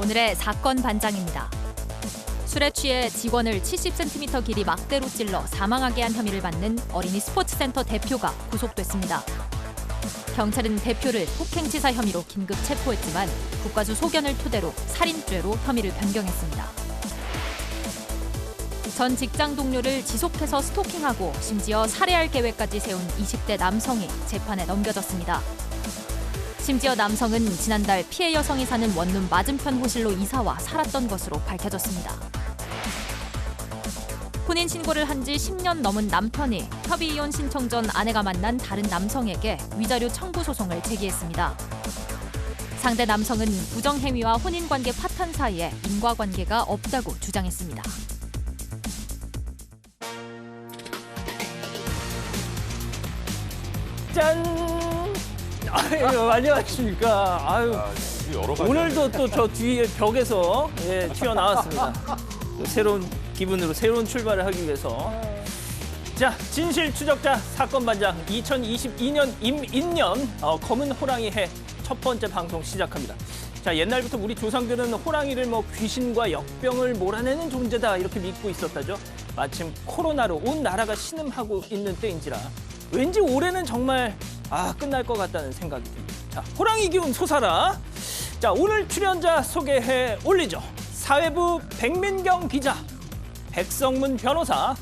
오늘의 사건 반장입니다. 술에 취해 직원을 70cm 길이 막대로 찔러 사망하게 한 혐의를 받는 어린이 스포츠센터 대표가 구속됐습니다. 경찰은 대표를 폭행치사 혐의로 긴급 체포했지만 국과수 소견을 토대로 살인죄로 혐의를 변경했습니다. 전 직장 동료를 지속해서 스토킹하고 심지어 살해할 계획까지 세운 20대 남성이 재판에 넘겨졌습니다. 심지어 남성은 지난달 피해 여성이 사는 원룸 맞은편 호실로 이사와 살았던 것으로 밝혀졌습니다. 혼인 신고를 한 지 10년 넘은 남편이 협의 이혼 신청 전 아내가 만난 다른 남성에게 위자료 청구 소송을 제기했습니다. 상대 남성은 부정행위와 혼인관계 파탄 사이에 인과관계가 없다고 주장했습니다. 짠! 아유, 안녕하십니까. 아유, 오늘도 또 저 뒤에 벽에서 튀어나왔습니다. 새로운 기분으로 새로운 출발을 하기 위해서. 자, 진실 추적자 사건 반장 2022년 임인년 검은 호랑이 해 첫 번째 방송 시작합니다. 자, 옛날부터 우리 조상들은 호랑이를 귀신과 역병을 몰아내는 존재다 이렇게 믿고 있었다죠. 마침 코로나로 온 나라가 신음하고 있는 때인지라 왠지 올해는 정말 끝날 것 같다는 생각이 듭니다. 자, 호랑이 기운 솟아라. 자, 오늘 출연자 소개해 올리죠. 사회부 백민경 기자, 백성문 변호사,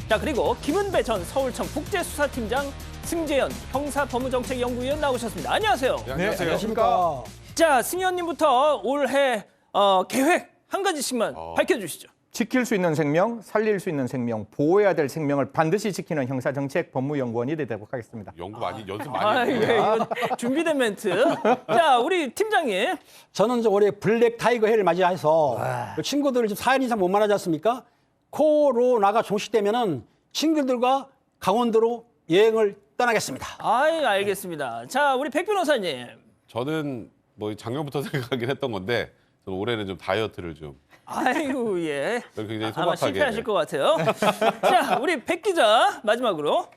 자 그리고 김은배 전 서울청 국제수사팀장, 승재현 형사법무정책연구위원 나오셨습니다. 안녕하세요. 네, 안녕하십니까. 자, 승 의원님부터 올해 계획 한 가지씩만 밝혀주시죠. 지킬 수 있는 생명, 살릴 수 있는 생명, 보호해야 될 생명을 반드시 지키는 형사정책 법무연구원이 되도록 하겠습니다. 연습 많이 했어요. 예, 이건 준비된 멘트. 자, 우리 팀장님. 저는 이제 올해 블랙 타이거 해를 맞이해서 친구들을 지금 4일 이상 못 만나지 않습니까? 코로나가 종식되면은 친구들과 강원도로 여행을 떠나겠습니다. 알겠습니다. 자, 우리 백 변호사님. 저는 작년부터 생각하긴 했던 건데 저는 올해는 좀 다이어트를 좀. 아이고, 예. 굉장히 아마 소박하게. 실패하실 것 같아요. 자, 우리 백 기자 마지막으로.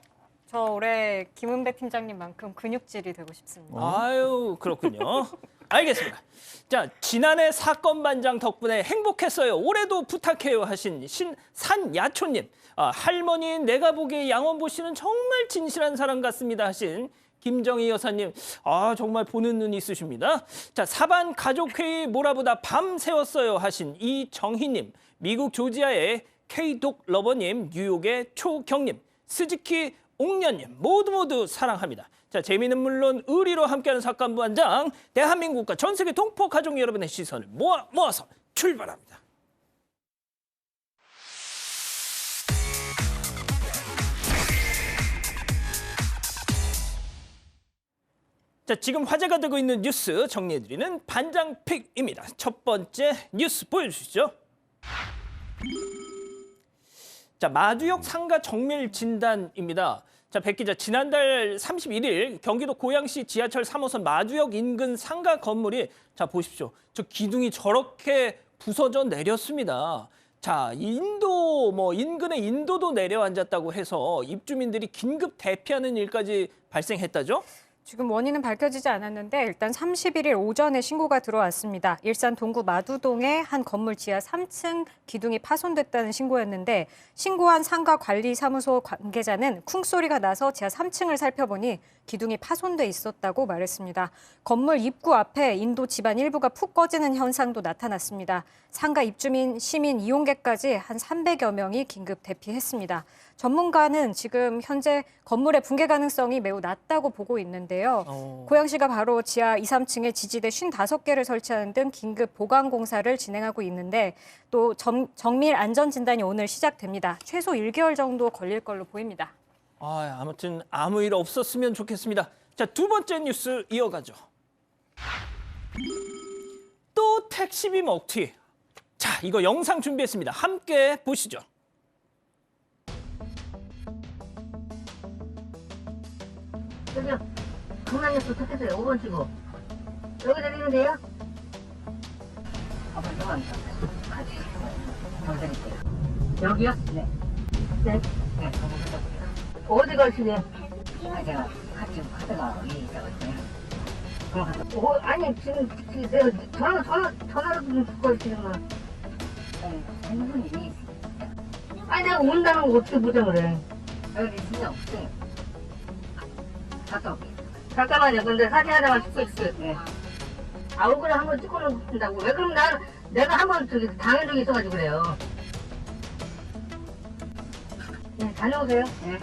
저 올해 김은배 팀장님만큼 근육질이 되고 싶습니다. 아유, 그렇군요. 알겠습니다. 자, 지난해 사건 반장 덕분에 행복했어요. 올해도 부탁해요 하신 신산야초님. 할머니인 내가 보기에 양원보 씨는 정말 진실한 사람 같습니다 하신 김정희 여사님. 정말 보는 눈이 있으십니다. 자, 사반 가족회의 몰아보다 밤 새웠어요 하신 이정희님. 미국 조지아의 K독 러버님. 뉴욕의 초경님. 스즈키 옥년님. 모두 사랑합니다. 자, 재미는 물론 의리로 함께하는 사건 반장. 대한민국과 전 세계 동포 가족 여러분의 시선을 모아서 출발합니다. 자, 지금 화제가 되고 있는 뉴스 정리해드리는 반장픽입니다. 첫 번째 뉴스 보여주시죠. 자, 마두역 상가 정밀 진단입니다. 자, 백 기자, 지난달 31일 경기도 고양시 지하철 3호선 마두역 인근 상가 건물이, 자 보십시오. 저 기둥이 저렇게 부서져 내렸습니다. 자, 인근의 인도도 내려앉았다고 해서 입주민들이 긴급 대피하는 일까지 발생했다죠? 지금 원인은 밝혀지지 않았는데 일단 31일 오전에 신고가 들어왔습니다. 일산 동구 마두동의 한 건물 지하 3층 기둥이 파손됐다는 신고였는데 신고한 상가관리사무소 관계자는 쿵소리가 나서 지하 3층을 살펴보니 기둥이 파손돼 있었다고 말했습니다. 건물 입구 앞에 인도 집안 일부가 푹 꺼지는 현상도 나타났습니다. 상가 입주민, 시민, 이용객까지 한 300여 명이 긴급 대피했습니다. 전문가는 지금 현재 건물의 붕괴 가능성이 매우 낮다고 보고 있는데요. 고양시가 바로 지하 2, 3층에 지지대 55개를 설치하는 등 긴급 보강 공사를 진행하고 있는데 또 정밀 안전 진단이 오늘 시작됩니다. 최소 1개월 정도 걸릴 걸로 보입니다. 아무튼 아무 일 없었으면 좋겠습니다. 자, 두 번째 뉴스 이어가죠. 또 택시비 먹튀. 자, 이거 영상 준비했습니다. 함께 보시죠. 여기요. 강남역 도착했어요. 5번 치고. 여기 내리는데요? 여기요? 네. 네. 네. 어디 가시게요? 제가 같이 하다가 위에 있어가지고요. 아니 지금 내가 전화로 좀 듣고 있는 거. 행분이. 아니 내가 온다는 거 어떻게 보장을 해? 여기 진짜 없어. 잠깐만요. 근데 사진 하나만 찍고 있어요. 얼굴에 한번 찍고 놓는다고. 왜 그럼 내가 한번 저기 당한 적이 있어가지고 그래요. 네, 다녀오세요. 네.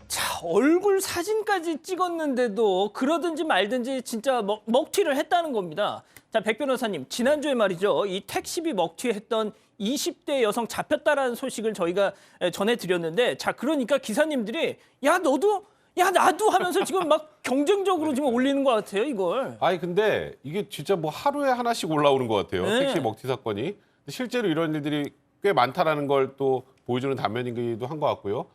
자, 얼굴 사진까지 찍었는데도 그러든지 말든지 진짜 먹튀를 했다는 겁니다. 자, 백 변호사님, 지난주에 말이죠. 이 택시비 먹튀했던 20대 여성 잡혔다라는 소식을 저희가 전해드렸는데, 자, 그러니까 기사님들이 야, 너도 야, 나도 하면서 지금 막 경쟁적으로 지금 올리는 것 같아요, 이걸. 아니 근데 이게 진짜 뭐 하루에 하나씩 올라오는 것 같아요. 네. 택시 먹튀 사건이. 실제로 이런 일들이 꽤 많다라는 걸 또 보여주는 단면이기도 한 것 같고요.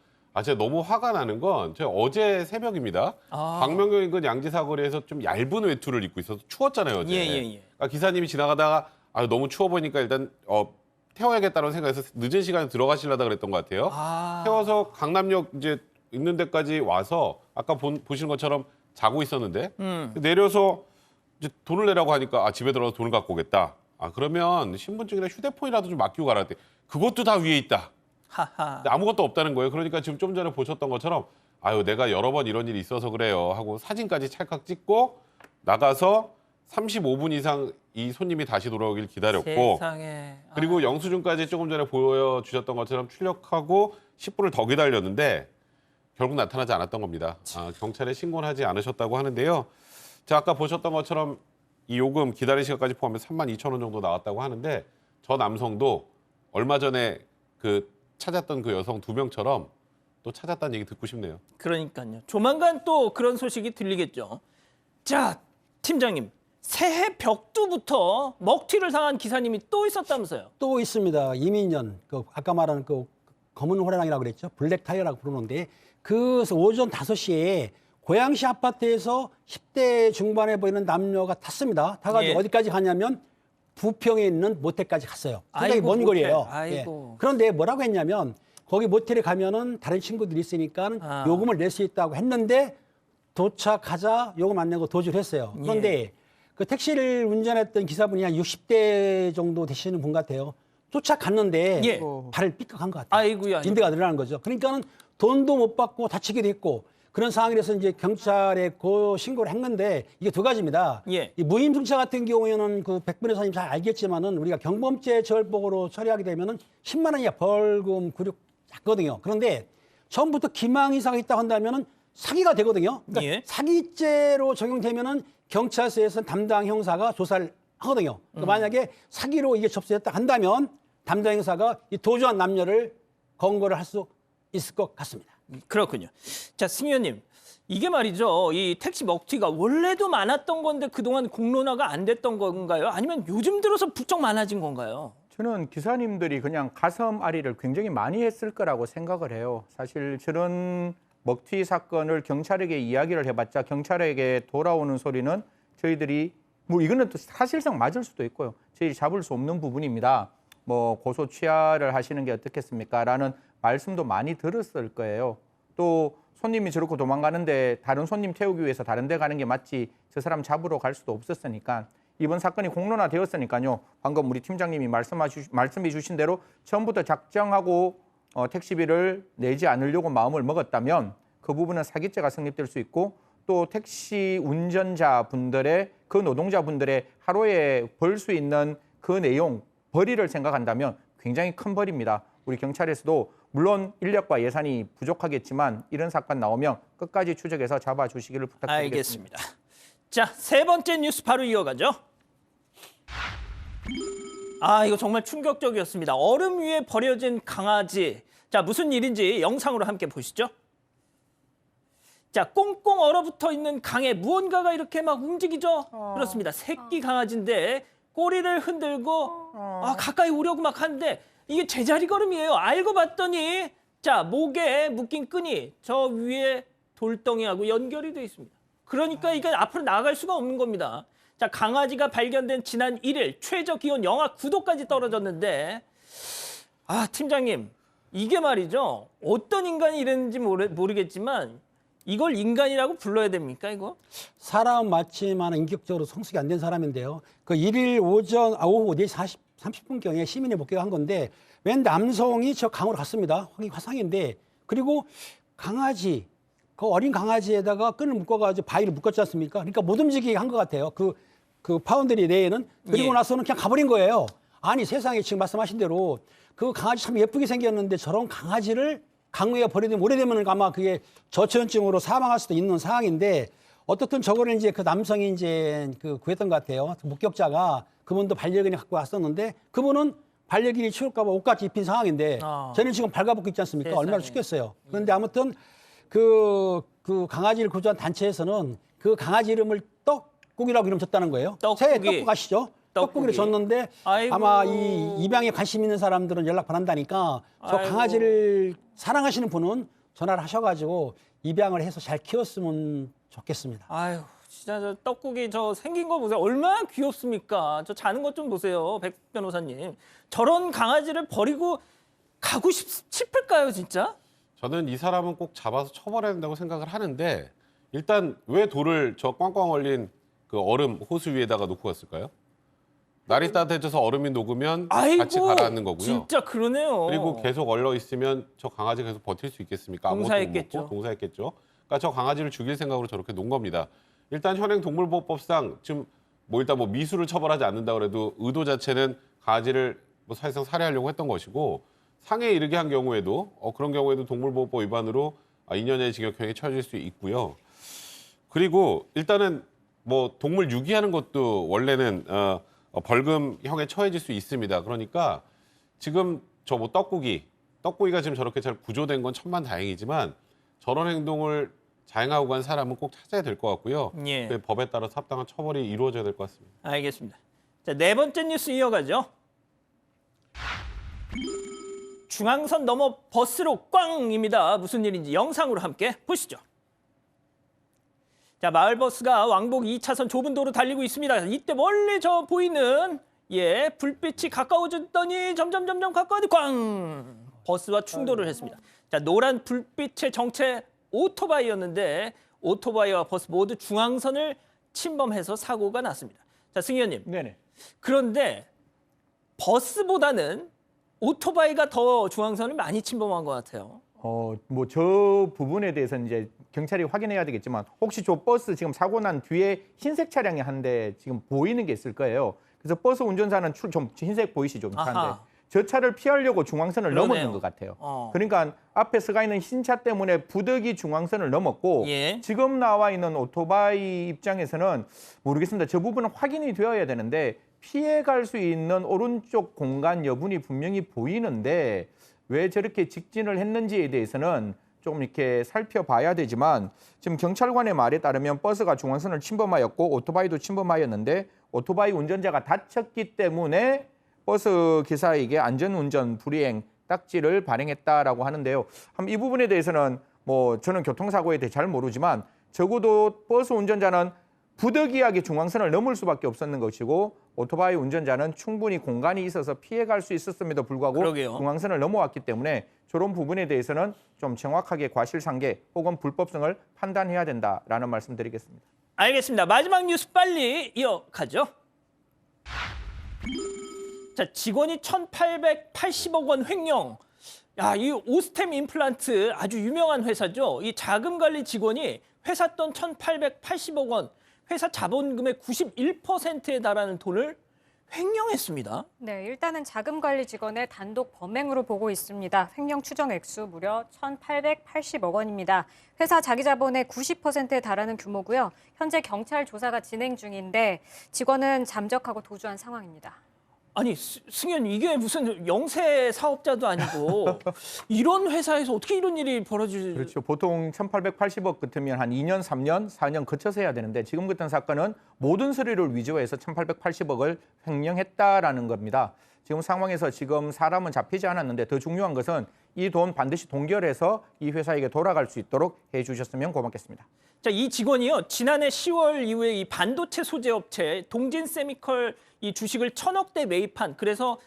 제가 너무 화가 나는 건 제가 어제 새벽입니다. 광명역 인근 양지 사거리에서 좀 얇은 외투를 입고 있어서 추웠잖아요, 어제. 예. 그러니까 기사님이 지나가다가 너무 추워 보니까 일단 태워야겠다는 생각에서 늦은 시간에 들어가시려다 그랬던 것 같아요. 태워서 강남역 이제 있는 데까지 와서 아까 보시는 것처럼 자고 있었는데 내려서 이제 돈을 내라고 하니까 집에 들어가서 돈을 갖고 오겠다. 그러면 신분증이나 휴대폰이라도 좀 맡기고 가라. 그것도 다 위에 있다. 하하. 아무것도 없다는 거예요. 그러니까 지금 좀 전에 보셨던 것처럼 내가 여러 번 이런 일이 있어서 그래요 하고 사진까지 찰칵 찍고 나가서 35분 이상 이 손님이 다시 돌아오길 기다렸고 세상에. 그리고 영수증까지 조금 전에 보여주셨던 것처럼 출력하고 10분을 더 기다렸는데 결국 나타나지 않았던 겁니다. 경찰에 신고는 하지 않으셨다고 하는데요. 자, 아까 보셨던 것처럼 이 요금 기다린 시간까지 포함해서 32,000원 정도 나왔다고 하는데 저 남성도 얼마 전에 찾았던 그 여성 2명처럼 또 찾았다는 얘기 듣고 싶네요. 그러니까요. 조만간 또 그런 소식이 들리겠죠. 자, 팀장님. 새해 벽두부터 먹튀를 당한 기사님이 또 있었다면서요. 또 있습니다. 이민년, 아까 말한 검은 호랑이라고 그랬죠. 블랙 타이어라고 부르는데 그 오전 5시에 고양시 아파트에서 10대 중반에 보이는 남녀가 탔습니다. 타가지고 예. 어디까지 가냐면 부평에 있는 모텔까지 갔어요. 굉장히 아이고, 먼 모텔. 거리예요. 아이고. 예. 그런데 뭐라고 했냐면 거기 모텔에 가면은 다른 친구들이 있으니까 요금을 낼 수 있다고 했는데 도착하자 요금 안 내고 도주를 했어요. 그런데 그 택시를 운전했던 기사분이 한 60대 정도 되시는 분 같아요. 쫓아갔는데 발을 삐끗한 것 같아요. 아이고야. 인대가 늘어나는 거죠. 그러니까는 돈도 못 받고 다치기도 했고 그런 상황이라서 이제 경찰에 신고를 했는데 이게 두 가지입니다. 예. 이 무임승차 같은 경우에는 백 변호사님 잘 알겠지만은 우리가 경범죄 처벌법으로 처리하게 되면은 10만 원 이하 벌금 구력 받거든요. 그런데 처음부터 기망이사가 있다고 한다면은 사기가 되거든요. 그러니까 사기죄로 적용되면은 경찰서에서 담당 형사가 조사를 하거든요. 그러니까 만약에 사기로 이게 접수됐다 한다면 담당 형사가 이 도주한 남녀를 검거를 할 수 있을 것 같습니다. 그렇군요. 자, 승 의원님. 이게 말이죠. 이 택시 먹튀가 원래도 많았던 건데 그동안 공론화가 안 됐던 건가요? 아니면 요즘 들어서 부쩍 많아진 건가요? 저는 기사님들이 그냥 가슴 앓이를 굉장히 많이 했을 거라고 생각을 해요. 사실 저런 먹튀 사건을 경찰에게 이야기를 해봤자 경찰에게 돌아오는 소리는 저희들이 이거는 또 사실상 맞을 수도 있고요. 저희 잡을 수 없는 부분입니다. 고소 취하를 하시는 게 어떻겠습니까? 라는 말씀도 많이 들었을 거예요. 또 손님이 저렇게 도망가는데 다른 손님 태우기 위해서 다른 데 가는 게 맞지 저 사람 잡으러 갈 수도 없었으니까 이번 사건이 공론화되었으니까요. 방금 우리 팀장님이 말씀해 주신 대로 처음부터 작정하고 택시비를 내지 않으려고 마음을 먹었다면 그 부분은 사기죄가 성립될 수 있고 또 택시 운전자분들의 그 노동자분들의 하루에 벌 수 있는 그 내용 벌이를 생각한다면 굉장히 큰 벌입니다. 우리 경찰에서도 물론 인력과 예산이 부족하겠지만 이런 사건 나오면 끝까지 추적해서 잡아주시기를 부탁드리겠습니다. 알겠습니다. 자, 세 번째 뉴스 바로 이어가죠. 이거 정말 충격적이었습니다. 얼음 위에 버려진 강아지. 자, 무슨 일인지 영상으로 함께 보시죠. 자, 꽁꽁 얼어붙어 있는 강에 무언가가 이렇게 막 움직이죠. 그렇습니다. 새끼 강아지인데 꼬리를 흔들고 가까이 오려고 막 하는데 이게 제자리 걸음이에요. 알고 봤더니 자, 목에 묶인 끈이 저 위에 돌덩이하고 연결이 돼 있습니다. 그러니까 이게 앞으로 나아갈 수가 없는 겁니다. 자, 강아지가 발견된 지난 1일 최저 기온 영하 9도까지 떨어졌는데 아, 팀장님, 이게 말이죠. 어떤 인간이 이랬는지 모르겠지만 이걸 인간이라고 불러야 됩니까, 이거? 사람 맞지만 인격적으로 성숙이 안 된 사람인데요. 그 1일 오후 4시 30분경에 시민이 목격한 건데 웬 남성이 저 강으로 갔습니다. 화상인데 그리고 강아지, 그 어린 강아지에다가 끈을 묶어가지고 바위를 묶었지 않습니까? 그러니까 못 움직이게 한 것 같아요. 그 파운드리 내에는. 그리고 예. 나서는 그냥 가버린 거예요. 아니 세상에 지금 말씀하신 대로 그 강아지 참 예쁘게 생겼는데 저런 강아지를 강우에 버리면 오래되면 아마 그게 저체온증으로 사망할 수도 있는 상황인데 어떻든 저거를 이제 그 남성이 이제 구했던 것 같아요. 목격자가 그분도 반려견이 갖고 왔었는데 그분은 반려견이 추울까봐 옷까지 입힌 상황인데 저는 지금 발가벗고 있지 않습니까? 세상에. 얼마나 춥겠어요. 그런데 아무튼 그 강아지를 구조한 단체에서는 그 강아지 이름을 떡국이라고 이름 줬다는 거예요. 떡국이. 새해 떡국 아시죠? 떡국이를 줬는데 아이고. 아마 이 입양에 관심 있는 사람들은 연락 바란다니까 저 아이고. 강아지를 사랑하시는 분은 전화를 하셔가지고 입양을 해서 잘 키웠으면 좋겠습니다. 아유, 진짜 저 떡국이 저 생긴 거 보세요. 얼마나 귀엽습니까? 저 자는 것 좀 보세요, 백 변호사님. 저런 강아지를 버리고 가고 싶을까요, 진짜? 저는 이 사람은 꼭 잡아서 처벌해야 된다고 생각을 하는데 일단 왜 돌을 저 꽝꽝 얼린 그 얼음 호수 위에다가 놓고 갔을까요? 날이 따뜻해져서 얼음이 녹으면 아이고, 같이 가라앉는 거고요. 진짜 그러네요. 그리고 계속 얼려 있으면 저 강아지가 계속 버틸 수 있겠습니까? 아무것도 못 동사했겠죠. 먹고 동사했겠죠. 그러니까 저 강아지를 죽일 생각으로 저렇게 놓은 겁니다. 일단 현행 동물보호법상 지금 일단 미수를 처벌하지 않는다 그래도 의도 자체는 강아지를 사실상 살해하려고 했던 것이고 상해에 이르게 한 경우에도 그런 경우에도 동물보호법 위반으로 2년의 징역형이 처해질 수 있고요. 그리고 일단은 동물 유기하는 것도 원래는 벌금형에 처해질 수 있습니다. 그러니까 지금 저 떡국이가 지금 저렇게 잘 구조된 건 천만다행이지만 저런 행동을 자행하고 간 사람은 꼭 찾아야 될 것 같고요. 예. 그 법에 따라 합당한 처벌이 이루어져야 될 것 같습니다. 알겠습니다. 자, 네 번째 뉴스 이어가죠. 중앙선 넘어 버스로 꽝입니다. 무슨 일인지 영상으로 함께 보시죠. 자, 마을버스가 왕복 2차선 좁은 도로 달리고 있습니다. 이때 멀리 저 보이는 불빛이 가까워졌더니 점점 가까워지 꽝! 버스와 충돌을 했습니다. 자, 노란 불빛의 정체 오토바이였는데 오토바이와 버스 모두 중앙선을 침범해서 사고가 났습니다. 자, 승 의원님. 네네. 그런데 버스보다는 오토바이가 더 중앙선을 많이 침범한 것 같아요. 저 부분에 대해서는 이제 경찰이 확인해야 되겠지만 혹시 저 버스 지금 사고 난 뒤에 흰색 차량이 한 대 지금 보이는 게 있을 거예요. 그래서 버스 운전사는 좀 흰색 보이시죠? 차인데 아하. 저 차를 피하려고 중앙선을 그러네요. 넘었는 것 같아요. 어. 그러니까 앞에 서가 있는 흰 차 때문에 부득이 중앙선을 넘었고 예. 지금 나와 있는 오토바이 입장에서는 모르겠습니다. 저 부분은 확인이 되어야 되는데 피해갈 수 있는 오른쪽 공간 여분이 분명히 보이는데 왜 저렇게 직진을 했는지에 대해서는 좀 이렇게 살펴봐야 되지만 지금 경찰관의 말에 따르면 버스가 중앙선을 침범하였고 오토바이도 침범하였는데 오토바이 운전자가 다쳤기 때문에 버스 기사에게 안전운전 불이행 딱지를 발행했다라고 하는데요. 이 부분에 대해서는 저는 교통사고에 대해 잘 모르지만 적어도 버스 운전자는 부득이하게 중앙선을 넘을 수밖에 없었는 것이고 오토바이 운전자는 충분히 공간이 있어서 피해갈 수 있었음에도 불구하고 그러게요. 중앙선을 넘어왔기 때문에 저런 부분에 대해서는 좀 정확하게 과실상계 혹은 불법성을 판단해야 된다라는 말씀드리겠습니다. 알겠습니다. 마지막 뉴스 빨리 이어가죠. 자, 직원이 1,880억 원 횡령. 야, 이 오스템 임플란트 아주 유명한 회사죠. 이 자금관리 직원이 회사 돈 1,880억 원, 회사 자본금의 91%에 달하는 돈을 횡령했습니다. 네, 일단은 자금관리 직원의 단독 범행으로 보고 있습니다. 횡령 추정 액수 무려 1,880억 원입니다. 회사 자기 자본의 90%에 달하는 규모고요. 현재 경찰 조사가 진행 중인데 직원은 잠적하고 도주한 상황입니다. 아니, 승현, 이게 무슨 영세 사업자도 아니고 이런 회사에서 어떻게 이런 일이 벌어질... 그렇죠. 보통 1,880억 같으면 한 2년, 3년, 4년 거쳐서 해야 되는데 지금 같은 사건은 모든 서류를 위조해서 1,880억을 횡령했다라는 겁니다. 지금 상황에서 지금 사람은 잡히지 않았는데 더 중요한 것은 이 돈 반드시 동결해서 이 회사에게 돌아갈 수 있도록 해주셨으면 고맙겠습니다. 자, 이 직원이요. 지난해 10월 이후에 이 반도체 소재 업체 동진 세미컬 이 주식을 1,000억대 매입한 그래서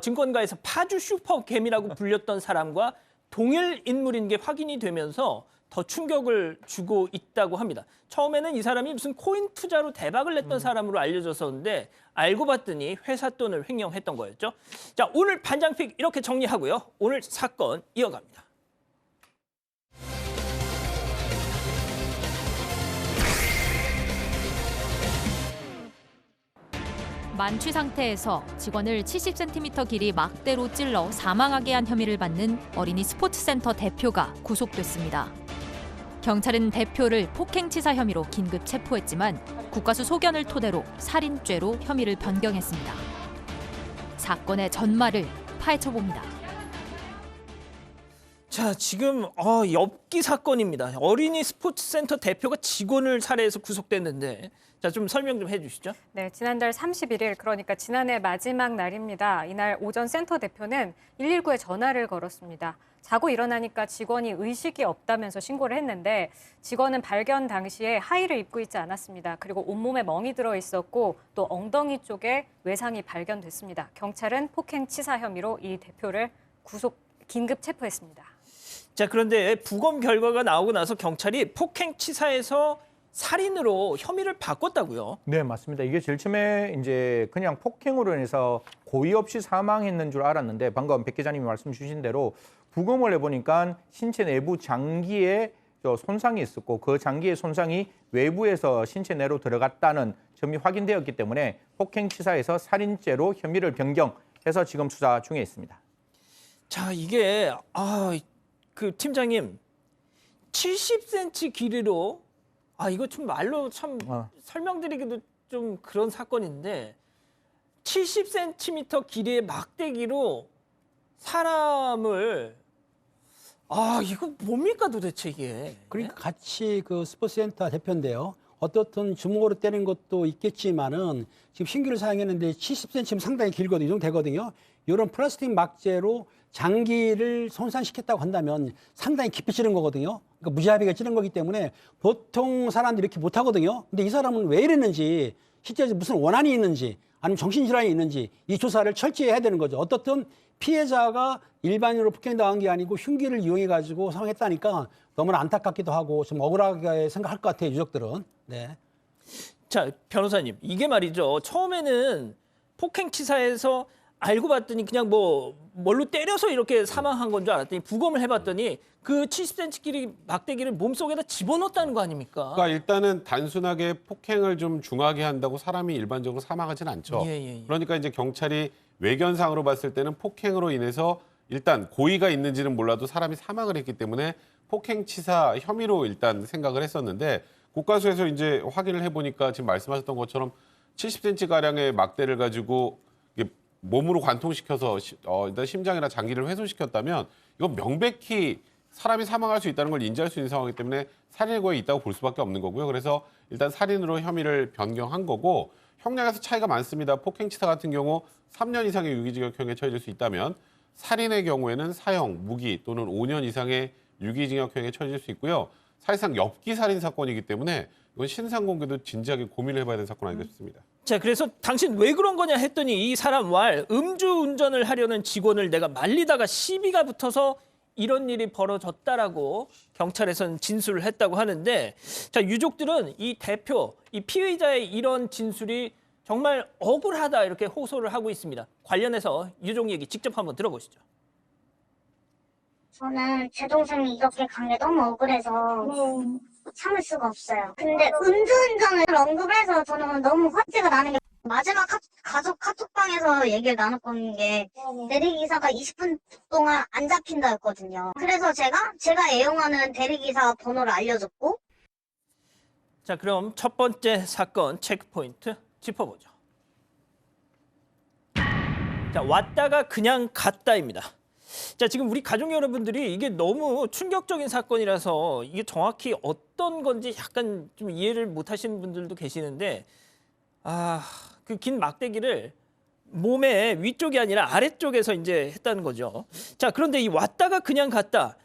증권가에서 파주 슈퍼개미라고 불렸던 사람과 동일 인물인 게 확인이 되면서 더 충격을 주고 있다고 합니다. 처음에는 이 사람이 무슨 코인 투자로 대박을 냈던 사람으로 알려졌었는데 알고 봤더니 회사 돈을 횡령했던 거였죠. 자, 오늘 반장픽 이렇게 정리하고요. 오늘 사건 이어갑니다. 만취 상태에서 직원을 70cm 길이 막대로 찔러 사망하게 한 혐의를 받는 어린이 스포츠센터 대표가 구속됐습니다. 경찰은 대표를 폭행치사 혐의로 긴급 체포했지만 국과수 소견을 토대로 살인죄로 혐의를 변경했습니다. 사건의 전말을 파헤쳐봅니다. 자, 지금 엽기 사건입니다. 어린이 스포츠센터 대표가 직원을 살해해서 구속됐는데 자, 좀 설명 좀 해주시죠. 네, 지난달 31일, 그러니까 지난해 마지막 날입니다. 이날 오전 센터 대표는 119에 전화를 걸었습니다. 자고 일어나니까 직원이 의식이 없다면서 신고를 했는데 직원은 발견 당시에 하의를 입고 있지 않았습니다. 그리고 온몸에 멍이 들어 있었고 또 엉덩이 쪽에 외상이 발견됐습니다. 경찰은 폭행치사 혐의로 이 대표를 긴급 체포했습니다. 자, 그런데 부검 결과가 나오고 나서 경찰이 폭행치사에서 살인으로 혐의를 바꿨다고요? 네, 맞습니다. 이게 제일 처음에 이제 그냥 폭행으로 인해서 고의 없이 사망했는 줄 알았는데 방금 백 기자님이 말씀 주신 대로 부검을 해보니까 신체 내부 장기에 손상이 있었고 그 장기의 손상이 외부에서 신체 내로 들어갔다는 점이 확인되었기 때문에 폭행치사에서 살인죄로 혐의를 변경해서 지금 수사 중에 있습니다. 자, 이게 그 팀장님 70cm 길이로 이거 좀 말로 참 설명드리기도 좀 그런 사건인데 70cm 길이의 막대기로 사람을 이거 뭡니까 도대체 이게? 그러니까 같이 그 스포츠센터 대표인데요. 어떻든 주먹으로 때리는 것도 있겠지만은 지금 신기를 사용했는데 70cm 상당히 길거든요. 이 정도 되거든요. 이런 플라스틱 막재로 장기를 손상시켰다고 한다면 상당히 깊이 찌른 거거든요. 그러니까 무자비하게 찌른 거기 때문에 보통 사람들이 이렇게 못 하거든요. 근데 이 사람은 왜 이랬는지 실제 무슨 원한이 있는지 아니면 정신질환이 있는지 이 조사를 철저히 해야 되는 거죠. 어떻든 피해자가 일반인으로 폭행당한 게 아니고 흉기를 이용해가지고 사망했다니까 너무나 안타깝기도 하고 좀 억울하게 생각할 것 같아요. 유족들은. 네. 자, 변호사님, 이게 말이죠. 처음에는 폭행치사에서 알고 봤더니 그냥 뭘로 때려서 이렇게 사망한 건 줄 알았더니 부검을 해봤더니 그 70cm 길이 막대기를 몸속에다 집어넣었다는 거 아닙니까? 그러니까 일단은 단순하게 폭행을 좀 중하게 한다고 사람이 일반적으로 사망하진 않죠. 예. 그러니까 이제 경찰이 외견상으로 봤을 때는 폭행으로 인해서 일단 고의가 있는지는 몰라도 사람이 사망을 했기 때문에 폭행치사 혐의로 일단 생각을 했었는데 국과수에서 이제 확인을 해보니까 지금 말씀하셨던 것처럼 70cm 가량의 막대를 가지고 몸으로 관통시켜서 일단 심장이나 장기를 훼손시켰다면 이건 명백히 사람이 사망할 수 있다는 걸 인지할 수 있는 상황이기 때문에 살인고에 있다고 볼 수밖에 없는 거고요. 그래서 일단 살인으로 혐의를 변경한 거고 형량에서 차이가 많습니다. 폭행치사 같은 경우 3년 이상의 유기징역형에 처해질 수 있다면 살인의 경우에는 사형, 무기 또는 5년 이상의 유기징역형에 처해질 수 있고요. 사실상 엽기 살인 사건이기 때문에 이건 신상공개도 진지하게 고민을 해봐야 되는 사건 아닌가 싶습니다. 자, 그래서 당신 왜 그런 거냐 했더니 이 사람 음주운전을 하려는 직원을 내가 말리다가 시비가 붙어서 이런 일이 벌어졌다라고 경찰에서는 진술을 했다고 하는데 자, 유족들은 이 대표, 이 피의자의 이런 진술이 정말 억울하다 이렇게 호소를 하고 있습니다. 관련해서 유족 얘기 직접 한번 들어보시죠. 저는 제 동생이 이렇게 간 게 너무 억울해서 참을 수가 없어요. 근데 음주운전을 언급해서 저는 너무 화제가 나는 게 마지막 가족 카톡방에서 얘기를 나눴던 게 대리기사가 20분 동안 안 잡힌다였거든요. 그래서 제가 애용하는 대리기사 번호를 알려줬고. 자, 그럼 첫 번째 사건 체크포인트 짚어보죠. 자, 왔다가 그냥 갔다입니다. 자, 지금 우리 가족 여러분들이 이게 너무 충격적인 사건이라서 이게 정확히 어떤 건지 약간 좀 이해를 못 하시는 분들도 계시는데 그 긴 막대기를 몸의 위쪽이 아니라 아래쪽에서 이제 했다는 거죠. 자, 그런데 이 왔다가 그냥 갔다.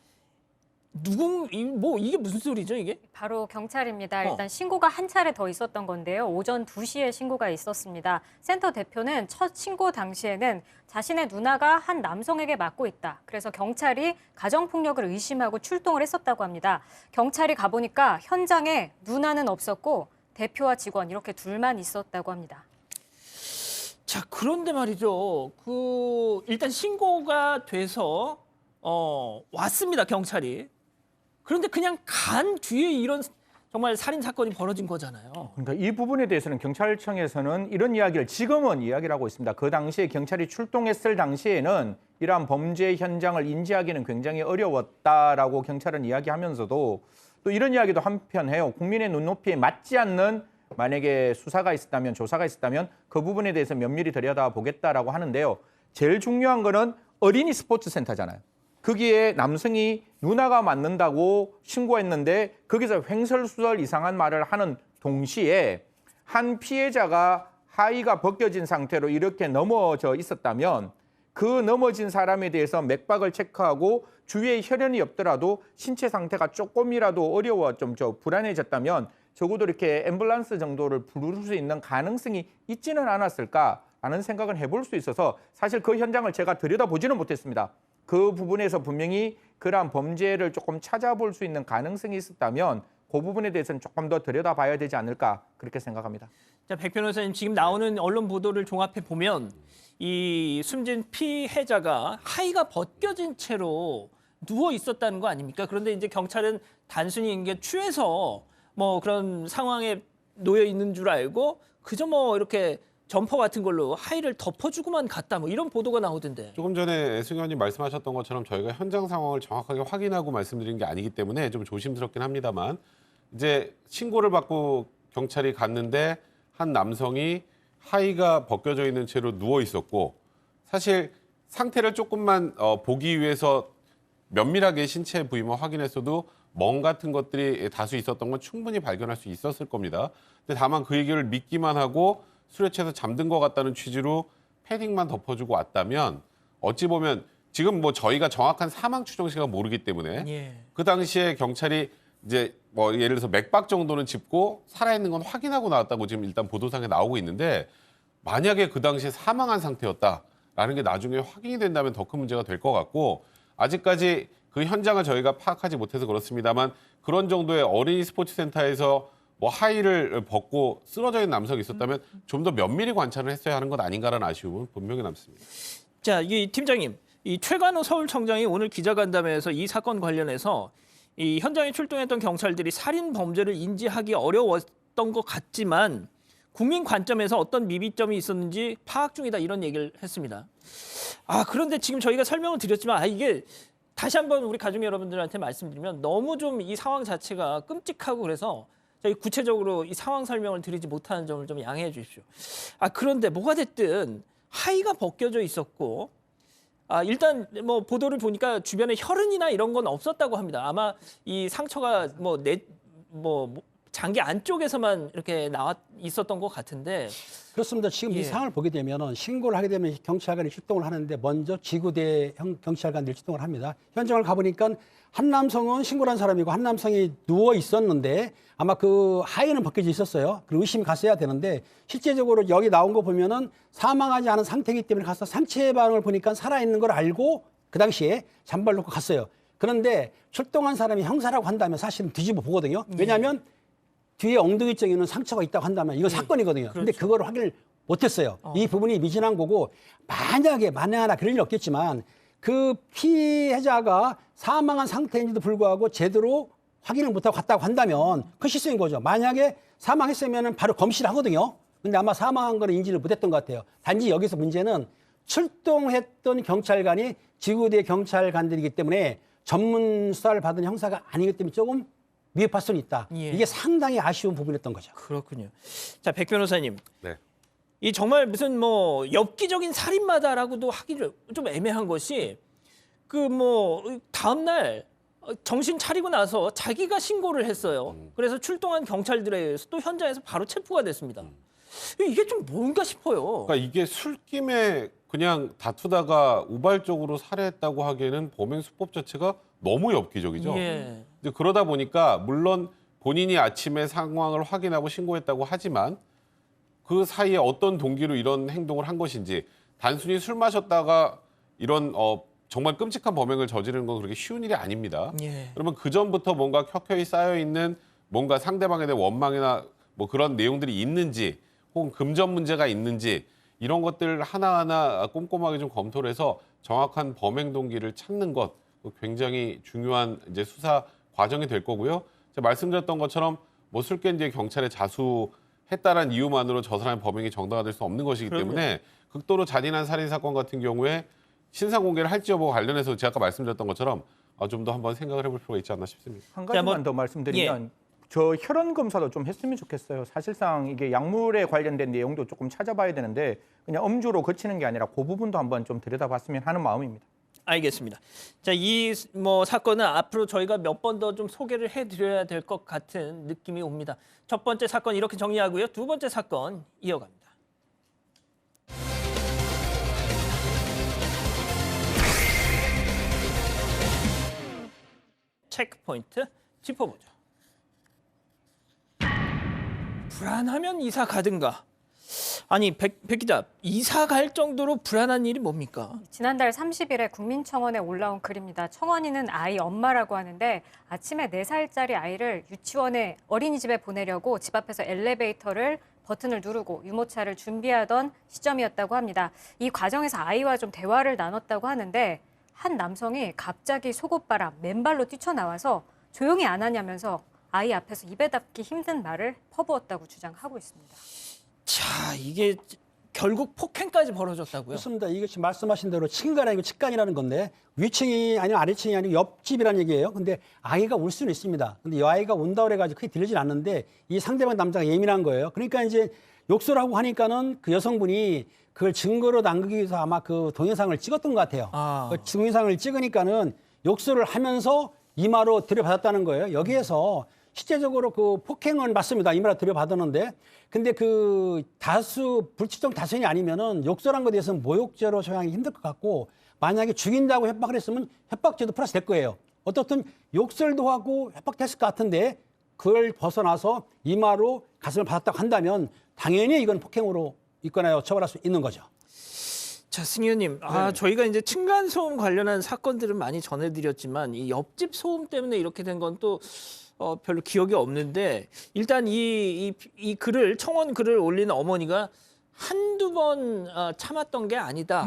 이게 무슨 소리죠, 이게? 바로 경찰입니다. 일단 신고가 한 차례 더 있었던 건데요. 오전 2시에 신고가 있었습니다. 센터 대표는 첫 신고 당시에는 자신의 누나가 한 남성에게 맞고 있다. 그래서 경찰이 가정폭력을 의심하고 출동을 했었다고 합니다. 경찰이 가보니까 현장에 누나는 없었고 대표와 직원 이렇게 둘만 있었다고 합니다. 자, 그런데 말이죠. 일단 신고가 돼서 왔습니다, 경찰이. 그런데 그냥 간 뒤에 이런 정말 살인 사건이 벌어진 거잖아요. 그러니까 이 부분에 대해서는 경찰청에서는 이런 이야기를 지금은 이야기를 하고 있습니다. 그 당시에 경찰이 출동했을 당시에는 이러한 범죄 현장을 인지하기는 굉장히 어려웠다라고 경찰은 이야기하면서도 또 이런 이야기도 한편 해요. 국민의 눈높이에 맞지 않는 만약에 수사가 있었다면, 조사가 있었다면 그 부분에 대해서 면밀히 들여다보겠다라고 하는데요. 제일 중요한 거는 어린이 스포츠 센터잖아요. 거기에 남성이 누나가 맞는다고 신고했는데 거기서 횡설수설 이상한 말을 하는 동시에 한 피해자가 하의가 벗겨진 상태로 이렇게 넘어져 있었다면 그 넘어진 사람에 대해서 맥박을 체크하고 주위에 혈흔이 없더라도 신체 상태가 조금이라도 불안해졌다면 적어도 이렇게 앰뷸런스 정도를 부를 수 있는 가능성이 있지는 않았을까라는 생각은 해볼 수 있어서 사실 그 현장을 제가 들여다보지는 못했습니다. 그 부분에서 분명히 그러한 범죄를 조금 찾아볼 수 있는 가능성이 있었다면 그 부분에 대해서는 조금 더 들여다봐야 되지 않을까 그렇게 생각합니다. 자, 백 변호사님, 지금 나오는 언론 보도를 종합해 보면 이 숨진 피해자가 하의가 벗겨진 채로 누워 있었다는 거 아닙니까? 그런데 이제 경찰은 단순히 이게 취해서 뭐 그런 상황에 놓여 있는 줄 알고 그저 뭐 이렇게 점퍼 같은 걸로 하의를 덮어주고만 갔다 뭐 이런 보도가 나오던데. 조금 전에 승 의원님 말씀하셨던 것처럼 저희가 현장 상황을 정확하게 확인하고 말씀드린 게 아니기 때문에 좀 조심스럽긴 합니다만 이제 신고를 받고 경찰이 갔는데 한 남성이 하의가 벗겨져 있는 채로 누워 있었고 사실 상태를 조금만 보기 위해서 면밀하게 신체 부위만 확인했어도 멍 같은 것들이 다수 있었던 건 충분히 발견할 수 있었을 겁니다. 근데 다만 그 얘기를 믿기만 하고 술에 취해서 잠든 것 같다는 취지로 패딩만 덮어주고 왔다면 어찌 보면 지금 뭐 저희가 정확한 사망 추정 시간 모르기 때문에 그 당시에 경찰이 이제 뭐 예를 들어서 맥박 정도는 짚고 살아있는 건 확인하고 나왔다고 지금 일단 보도상에 나오고 있는데 만약에 그 당시에 사망한 상태였다라는 게 나중에 확인이 된다면 더 큰 문제가 될 것 같고 아직까지 그 현장을 저희가 파악하지 못해서 그렇습니다만 그런 정도의 어린이 스포츠 센터에서 뭐 하의를 벗고 쓰러져 있는 남성이 있었다면 좀 더 면밀히 관찰을 했어야 하는 것 아닌가라는 아쉬움은 분명히 남습니다. 자, 이 팀장님, 이 최관호 서울청장이 오늘 기자간담회에서 이 사건 관련해서 이 현장에 출동했던 경찰들이 살인 범죄를 인지하기 어려웠던 것 같지만 국민 관점에서 어떤 미비점이 있었는지 파악 중이다 이런 얘기를 했습니다. 그런데 지금 저희가 설명을 드렸지만 이게 다시 한번 우리 가족 여러분들한테 말씀드리면 너무 좀 이 상황 자체가 끔찍하고 그래서 저희 구체적으로 이 상황 설명을 드리지 못하는 점을 좀 양해해 주십시오. 그런데 뭐가 됐든 하의가 벗겨져 있었고 일단 뭐 보도를 보니까 주변에 혈흔이나 이런 건 없었다고 합니다. 아마 이 상처가 장기 안쪽에서만 이렇게 있었던 것 같은데. 그렇습니다. 지금 이 상황을 보게 되면 신고를 하게 되면 경찰관이 출동을 하는데 먼저 지구대 경찰관들이 출동을 합니다. 현장을 가보니까 한 남성은 신고를 한 사람이고 한 남성이 누워 있었는데 아마 그 하의는 벗겨져 있었어요. 그리고 의심이 갔어야 되는데 실제적으로 여기 나온 거 보면은 사망하지 않은 상태이기 때문에 가서 상체방을 보니까 살아있는 걸 알고 그 당시에 잔발 놓고 갔어요. 그런데 출동한 사람이 형사라고 한다면 사실은 뒤집어 보거든요. 왜냐하면 뒤에 엉덩이 쪽에 있는 상처가 있다고 한다면 이건 사건이거든요. 그런데 그거를 확인을 못했어요. 이 부분이 미진한 거고 만약에 만에 하나 그럴 일 없겠지만 그 피해자가 사망한 상태인지도 불구하고 제대로 확인을 못하고 갔다고 한다면 그 실수인 거죠. 만약에 사망했으면 바로 검시를 하거든요. 근데 아마 사망한 거는 인지를 못했던 것 같아요. 단지 여기서 문제는 출동했던 경찰관이 지구대 경찰관들이기 때문에 전문 수사를 받은 형사가 아니기 때문에 조금 위협할 수는 있다. 이게 상당히 아쉬운 부분이었던 거죠. 그렇군요. 자, 백 변호사님. 네. 이 정말 무슨 뭐 엽기적인 살인마다라고도 하기를 좀 애매한 것이 다음 날 정신 차리고 나서 자기가 신고를 했어요. 그래서 출동한 경찰들에 의해서 또 현장에서 바로 체포가 됐습니다. 이게 좀 뭔가 싶어요. 그러니까 이게 술김에 그냥 다투다가 우발적으로 살해했다고 하기에는 범행 수법 자체가 너무 엽기적이죠. 예. 이제 그러다 보니까 물론 본인이 아침에 상황을 확인하고 신고했다고 하지만 그 사이에 어떤 동기로 이런 행동을 한 것인지 단순히 술 마셨다가 이런 정말 끔찍한 범행을 저지르는 건 그렇게 쉬운 일이 아닙니다. 예. 그러면 그 전부터 뭔가 켜켜이 쌓여 있는 뭔가 상대방에 대한 원망이나 뭐 그런 내용들이 있는지 혹은 금전 문제가 있는지 이런 것들 하나하나 꼼꼼하게 좀 검토를 해서 정확한 범행 동기를 찾는 것 굉장히 중요한 이제 수사 과정이 될 거고요. 제가 말씀드렸던 것처럼 뭐 술 깬 뒤에 경찰에 자수했다라는 이유만으로 저 사람의 범행이 정당화될 수 없는 것이기 그럼요. 때문에 극도로 잔인한 살인 사건 같은 경우에 신상 공개를 할지 여부와 관련해서 제가 아까 말씀드렸던 것처럼 좀 더 한번 생각을 해볼 필요가 있지 않나 싶습니다. 한 가지만 뭐, 더 말씀드리면 저 혈흔 검사도 좀 했으면 좋겠어요. 사실상 이게 약물에 관련된 내용도 조금 찾아봐야 되는데 그냥 엄주로 그치는 게 아니라 그 부분도 한번 좀 들여다봤으면 하는 마음입니다. 알겠습니다. 자, 이 뭐 사건은 앞으로 저희가 몇 번 더 좀 소개를 해드려야 될 것 같은 느낌이 옵니다. 첫 번째 사건 이렇게 정리하고요. 두 번째 사건 이어갑니다. 체크포인트 짚어보죠. 불안하면 이사 가든가. 아니 백 기자, 이사 갈 정도로 불안한 일이 뭡니까? 지난달 30일에 국민청원에 올라온 글입니다. 청원인은 아이 엄마라고 하는데 아침에 4살짜리 아이를 유치원에 어린이집에 보내려고 집 앞에서 엘리베이터를 버튼을 누르고 유모차를 준비하던 시점이었다고 합니다. 이 과정에서 아이와 좀 대화를 나눴다고 하는데 한 남성이 갑자기 속옷바람, 맨발로 뛰쳐나와서 조용히 안 하냐면서 아이 앞에서 입에 담기 힘든 말을 퍼부었다고 주장하고 있습니다. 자, 이게 결국 폭행까지 벌어졌다고요? 그렇습니다. 이것이 말씀하신 대로 층간 아니고 측간이라는 건데 위층이 아니면 아래층이 아니고 옆집이라는 얘기예요. 근데 아이가 울 수는 있습니다. 근데 이 아이가 운다고 그래가지고 크게 들리진 않는데 이 상대방 남자가 예민한 거예요. 그러니까 이제 욕설을 하고 하니까는 그 여성분이 그걸 증거로 남기기 위해서 아마 그 동영상을 찍었던 것 같아요. 그 동영상을 찍으니까는 욕설을 하면서 이마로 들여받았다는 거예요. 여기에서 실제적으로 그 폭행은 맞습니다. 이마로 들여받았는데 근데 그 불특정 다수인이 아니면은 욕설한 것에 대해서는 모욕죄로 처형하기 힘들 것 같고 만약에 죽인다고 협박을 했으면 협박죄도 플러스 될 거예요. 어떻든 욕설도 하고 협박됐을 것 같은데 그걸 벗어나서 이마로 가슴을 받았다고 한다면 당연히 이건 폭행으로 입건하여 처벌할 수 있는 거죠. 자, 승 의원님, 저희가 이제 층간 소음 관련한 사건들은 많이 전해드렸지만 이 옆집 소음 때문에 이렇게 된 건 또 별로 기억이 없는데 일단 이 글을 청원 글을 올리는 어머니가 한두 번 참았던 게 아니다.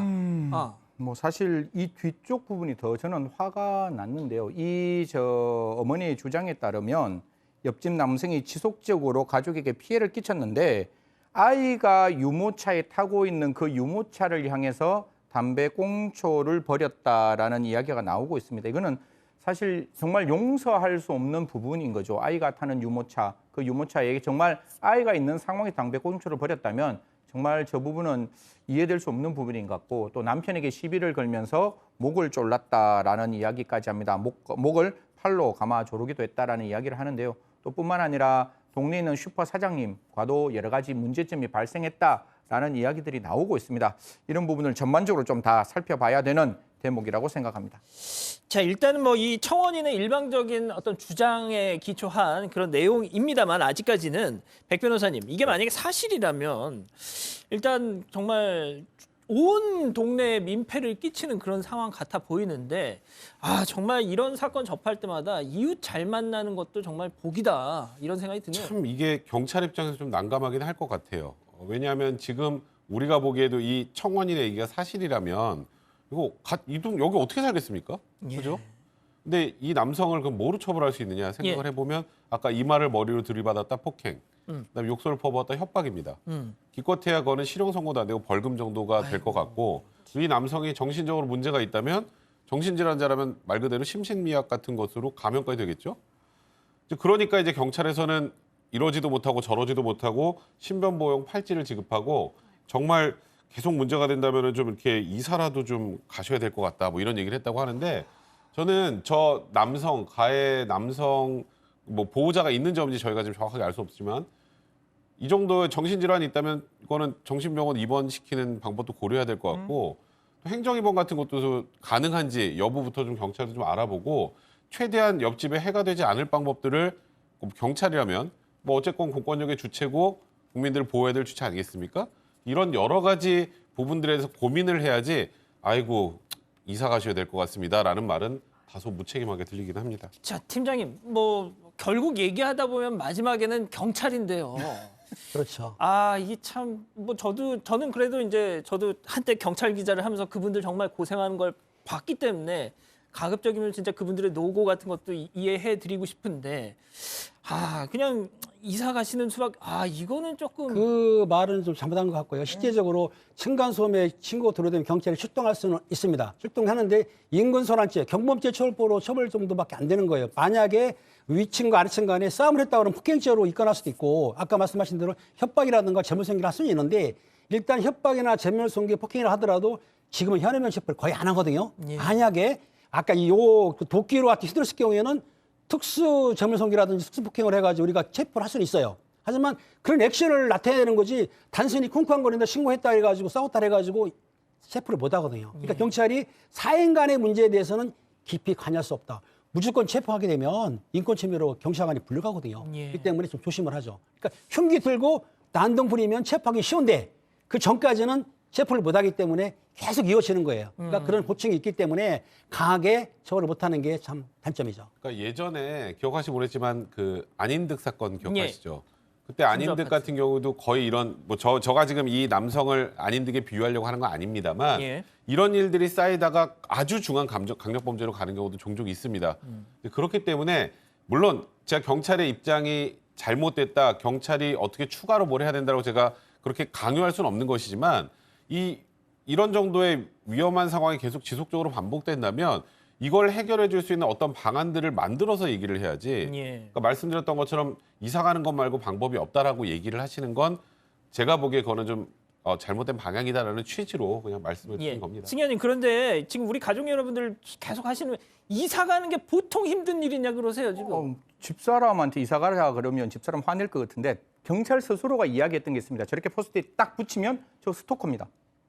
뭐 사실 이 뒤쪽 부분이 더 저는 화가 났는데요. 이 어머니의 주장에 따르면 옆집 남성이 지속적으로 가족에게 피해를 끼쳤는데 아이가 유모차에 타고 있는 그 유모차를 향해서 담배 꽁초를 버렸다라는 이야기가 나오고 있습니다. 이거는 사실 정말 용서할 수 없는 부분인 거죠. 아이가 타는 유모차, 그 유모차에 정말 아이가 있는 상황에 담배 꽁초를 버렸다면 정말 저 부분은 이해될 수 없는 부분인 것 같고 또 남편에게 시비를 걸면서 목을 졸랐다라는 이야기까지 합니다. 목을 팔로 감아 조르기도 했다라는 이야기를 하는데요. 또 뿐만 아니라 동네에 있는 슈퍼 사장님과도 여러 가지 문제점이 발생했다라는 이야기들이 나오고 있습니다. 이런 부분을 전반적으로 좀 다 살펴봐야 되는 대목이라고 생각합니다. 자, 일단은 뭐 이 청원인의 일방적인 어떤 주장에 기초한 그런 내용입니다만 아직까지는 백 변호사님, 이게 만약에 사실이라면 일단 정말 온 동네에 민폐를 끼치는 그런 상황 같아 보이는데 정말 이런 사건 접할 때마다 이웃 잘 만나는 것도 정말 복이다 이런 생각이 드네요. 참 이게 경찰 입장에서 좀 난감하긴 할 것 같아요. 왜냐하면 지금 우리가 보기에도 이 청원인의 얘기가 사실이라면 여기 어떻게 살겠습니까? 그죠? 근데 이 남성을 그럼 뭐로 처벌할 수 있느냐 생각을 해보면 아까 이마를 머리로 들이받았다 폭행, 그다음에 욕설을 퍼부었다 협박입니다. 기껏해야 그거는 실형 선고도 안 되고 벌금 정도가 될 것 같고 이 남성이 정신적으로 문제가 있다면 정신질환자라면 말 그대로 심신미약 같은 것으로 감형까지 되겠죠. 그러니까 이제 경찰에서는 이러지도 못하고 저러지도 못하고 신변보호 팔찌를 지급하고 정말 계속 문제가 된다면 좀 이렇게 이사라도 좀 가셔야 될 것 같다 뭐 이런 얘기를 했다고 하는데 저는 저 가해 남성 뭐 보호자가 있는지 없는지 저희가 지금 정확하게 알 수 없지만 이 정도의 정신질환이 있다면 그거는 정신병원 입원시키는 방법도 고려해야 될 것 같고 또 행정입원 같은 것도 가능한지 여부부터 좀 경찰도 좀 알아보고 최대한 옆집에 해가 되지 않을 방법들을 경찰이라면 뭐 어쨌건 공권력의 주체고 국민들을 보호해야 될 주체 아니겠습니까? 이런 여러 가지 부분들에서 고민을 해야지 아이고 이사 가셔야 될 것 같습니다라는 말은 다소 무책임하게 들리긴 합니다. 자, 팀장님, 뭐 결국 얘기하다 보면 마지막에는 경찰인데요. 그렇죠. 아, 이게 참 뭐 저는 그래도 이제 저도 한때 경찰 기자를 하면서 그분들 정말 고생하는 걸 봤기 때문에 가급적이면 진짜 그분들의 노고 같은 것도 이해해 드리고 싶은데 아, 그냥 이사 가시는 수밖에 이거는 조금 그 말은 좀 잘못한 것 같고요. 실제적으로 층간소음에 신고 들어오면 경찰이 출동할 수는 있습니다. 출동하는데 인근소란죄, 경범죄 처벌법으로 처벌 정도밖에 안 되는 거예요. 만약에 위층과 아래층 간에 싸움을 했다 그러면 폭행죄로 입건할 수도 있고 아까 말씀하신 대로 협박이라든가 재물손괴를 할 수는 있는데 일단 협박이나 재물손괴, 폭행이라 하더라도 지금은 현행범 체포를 거의 안 하거든요. 예. 만약에 아까 도끼로 같은 휘둘렀을 경우에는 특수 재물손괴라든지 특수폭행을 해가지고 우리가 체포를 할 수는 있어요. 하지만 그런 액션을 나타내야 되는 거지 단순히 쿵쾅거린다 신고했다 해가지고 싸웠다 해가지고 체포를 못 하거든요. 그러니까 경찰이 사행 간의 문제에 대해서는 깊이 관여할 수 없다. 무조건 체포하게 되면 인권침해로 경찰관이 불려가거든요. 예. 그렇기 때문에 좀 조심을 하죠. 그러니까 흉기 들고 난동 부리면 체포하기 쉬운데 그 전까지는 체포를 못하기 때문에 계속 이어지는 거예요. 그러니까 그런 고충이 있기 때문에 강하게 처벌을 못하는 게 참 단점이죠. 그러니까 예전에 기억하시지 모르겠지만 그 안인득 사건 기억하시죠? 그때 안인득 같은 경우도 거의 이런 뭐 저가 지금 이 남성을 안인득에 비유하려고 하는 건 아닙니다만 예. 이런 일들이 쌓이다가 아주 중한 강력범죄로 가는 경우도 종종 있습니다. 그렇기 때문에 물론 제가 경찰의 입장이 잘못됐다, 경찰이 어떻게 추가로 뭘 해야 된다고 제가 그렇게 강요할 수는 없는 것이지만 이런 정도의 위험한 상황이 계속 지속적으로 반복된다면 이걸 해결해 줄 수 있는 어떤 방안들을 만들어서 얘기를 해야지. 예. 그러니까 말씀드렸던 것처럼 이사 가는 것 말고 방법이 없다라고 얘기를 하시는 건 제가 보기에 그거는 좀 잘못된 방향이다라는 취지로 그냥 말씀을 드린 겁니다. 승현님, 그런데 지금 우리 가족 여러분들 계속 하시는 이사 가는 게 보통 힘든 일이냐 그러세요 지금? 집사람한테 이사 가라 그러면 집사람 화낼 것 같은데 경찰 스스로가 이야기했던 게 있습니다. 저렇게 포스트잇 딱 붙이면 저 스토커입니다.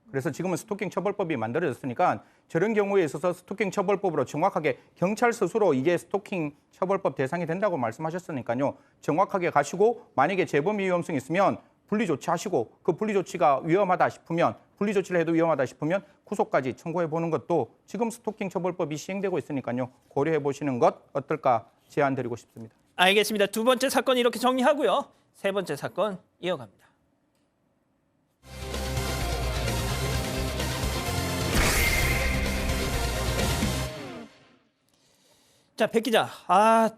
그래서 지금은 스토킹 처벌법이 만들어졌으니까 저런 경우에 있어서 스토킹 처벌법으로 정확하게 경찰 스스로 이게 스토킹 처벌법 대상이 된다고 말씀하셨으니까요. 정확하게 가시고 만약에 재범 위험성이 있으면 분리 조치하시고 그 분리 조치가 위험하다 싶으면 분리 조치를 해도 위험하다 싶으면 구속까지 청구해 보는 것도 지금 스토킹 처벌법이 시행되고 있으니까요. 고려해 보시는 것 어떨까 제안드리고 싶습니다. 알겠습니다. 두 번째 사건 이렇게 정리하고요. 세 번째 사건 이어갑니다. 자, 백 기자.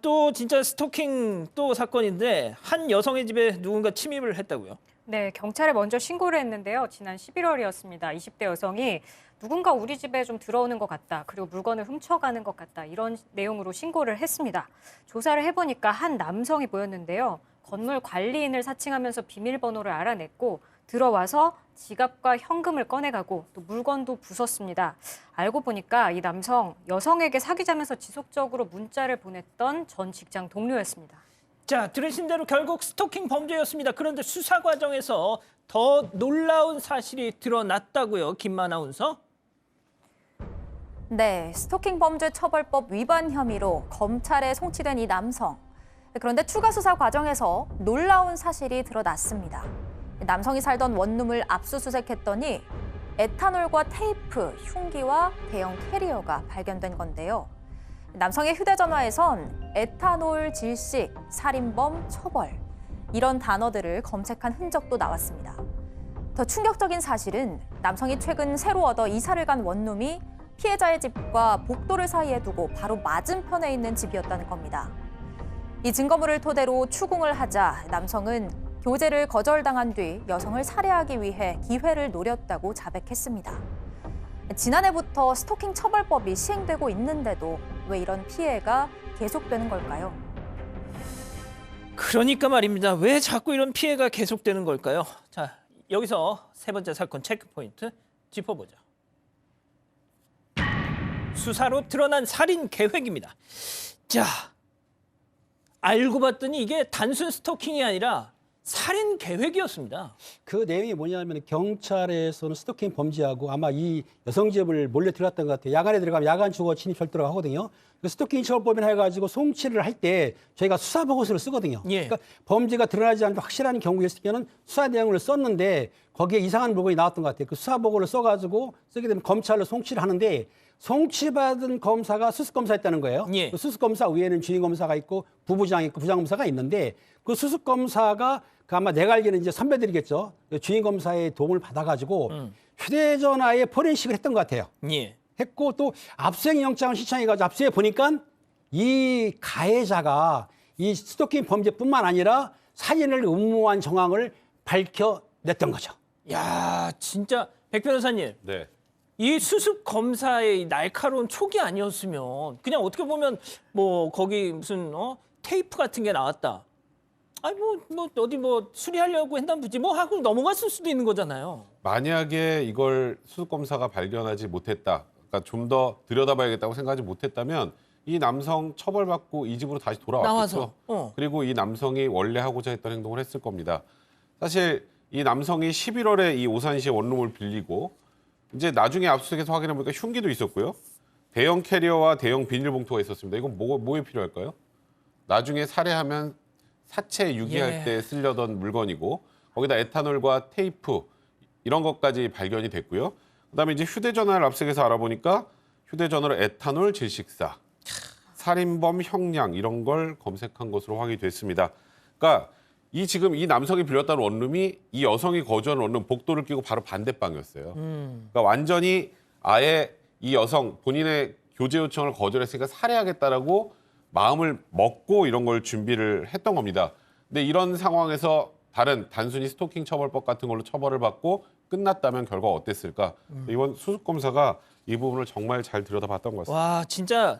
또 진짜 스토킹 또 사건인데 한 여성의 집에 누군가 침입을 했다고요? 네, 경찰에 먼저 신고를 했는데요. 지난 11월이었습니다. 20대 여성이 누군가 우리 집에 좀 들어오는 것 같다. 그리고 물건을 훔쳐가는 것 같다. 이런 내용으로 신고를 했습니다. 조사를 해보니까 한 남성이 보였는데요. 건물 관리인을 사칭하면서 비밀번호를 알아냈고 들어와서 지갑과 현금을 꺼내가고 또 물건도 부쉈습니다. 알고 보니까 이 남성 여성에게 사귀자면서 지속적으로 문자를 보냈던 전 직장 동료였습니다. 자, 들으신 대로 결국 스토킹 범죄였습니다. 그런데 수사 과정에서 더 놀라운 사실이 드러났다고요, 김 아나운서? 네, 스토킹 범죄 처벌법 위반 혐의로 검찰에 송치된 이 남성. 그런데 추가 수사 과정에서 놀라운 사실이 드러났습니다. 남성이 살던 원룸을 압수수색했더니 에탄올과 테이프, 흉기와 대형 캐리어가 발견된 건데요. 남성의 휴대전화에선 에탄올 질식, 살인범, 처벌 이런 단어들을 검색한 흔적도 나왔습니다. 더 충격적인 사실은 남성이 최근 새로 얻어 이사를 간 원룸이 피해자의 집과 복도를 사이에 두고 바로 맞은편에 있는 집이었다는 겁니다. 이 증거물을 토대로 추궁을 하자 남성은 교제를 거절당한 뒤 여성을 살해하기 위해 기회를 노렸다고 자백했습니다. 지난해부터 스토킹 처벌법이 시행되고 있는데도 왜 이런 피해가 계속되는 걸까요? 그러니까 말입니다. 왜 자꾸 이런 피해가 계속되는 걸까요? 자, 여기서 세 번째 사건 체크포인트 짚어보죠. 수사로 드러난 살인 계획입니다. 자, 알고 봤더니 이게 단순 스토킹이 아니라 살인 계획이었습니다. 그 내용이 뭐냐면 경찰에서는 스토킹 범죄하고 아마 이 여성 집을 몰래 들어갔던 것 같아요. 야간에 들어가면 야간 주거 침입 절도라고 하거든요. 그 스토킹 처벌법이나 해가지고 송치를 할 때 저희가 수사 보고서를 쓰거든요. 예. 그러니까 범죄가 드러나지 않는 확실한 경우였을 때는 수사 내용을 썼는데 거기에 이상한 물건이 나왔던 것 같아요. 그 수사 보고를 써가지고 쓰게 되면 검찰로 송치를 하는데 송치받은 검사가 수습검사였다는 거예요. 예. 그 수습검사 위에는 주임검사가 있고 부부장 있고 부장검사가 있는데 그 수습검사가 그 아마 내가 알기는 이제 선배들이겠죠. 주임검사의 도움을 받아가지고 휴대전화에 포렌식을 했던 것 같아요. 예. 했고 또 압수수색 영장을 신청해가지고 압수해 보니까 이 가해자가 이 스토킹 범죄뿐만 아니라 살인을 음모한 정황을 밝혀냈던 거죠. 야, 진짜 백 변호사님. 네. 이 수습 검사의 날카로운 촉이 아니었으면 그냥 어떻게 보면 뭐 거기 무슨 테이프 같은 게 나왔다. 아니 뭐 어디 뭐 수리하려고 했나 보지 뭐 하고 넘어갔을 수도 있는 거잖아요. 만약에 이걸 수습검사가 발견하지 못했다. 그러니까 좀 더 들여다봐야겠다고 생각하지 못했다면 이 남성 처벌받고 이 집으로 다시 돌아왔겠죠. 나와서, 그리고 이 남성이 원래 하고자 했던 행동을 했을 겁니다. 사실 이 남성이 11월에 이 오산시의 원룸을 빌리고 이제 나중에 압수수색에서 확인해 보니까 흉기도 있었고요. 대형 캐리어와 대형 비닐봉투가 있었습니다. 이건 뭐에 필요할까요? 나중에 살해하면 사체 유기할 예. 때 쓰려던 물건이고 거기다 에탄올과 테이프 이런 것까지 발견이 됐고요. 그다음에 이제 휴대전화를 압수해서 알아보니까 휴대전화로 에탄올 질식사, 살인범 형량 이런 걸 검색한 것으로 확인이 됐습니다. 그러니까 지금 이 남성이 빌렸다는 원룸이 이 여성이 거주하는 원룸 복도를 끼고 바로 반대방이었어요. 그러니까 완전히 아예 이 여성 본인의 교제 요청을 거절했으니까 살해하겠다라고 마음을 먹고 이런 걸 준비를 했던 겁니다. 근데 이런 상황에서 단순히 스토킹 처벌법 같은 걸로 처벌을 받고 끝났다면 결과가 어땠을까? 이번 수습검사가 이 부분을 정말 잘 들여다봤던 것 같습니다. 와, 진짜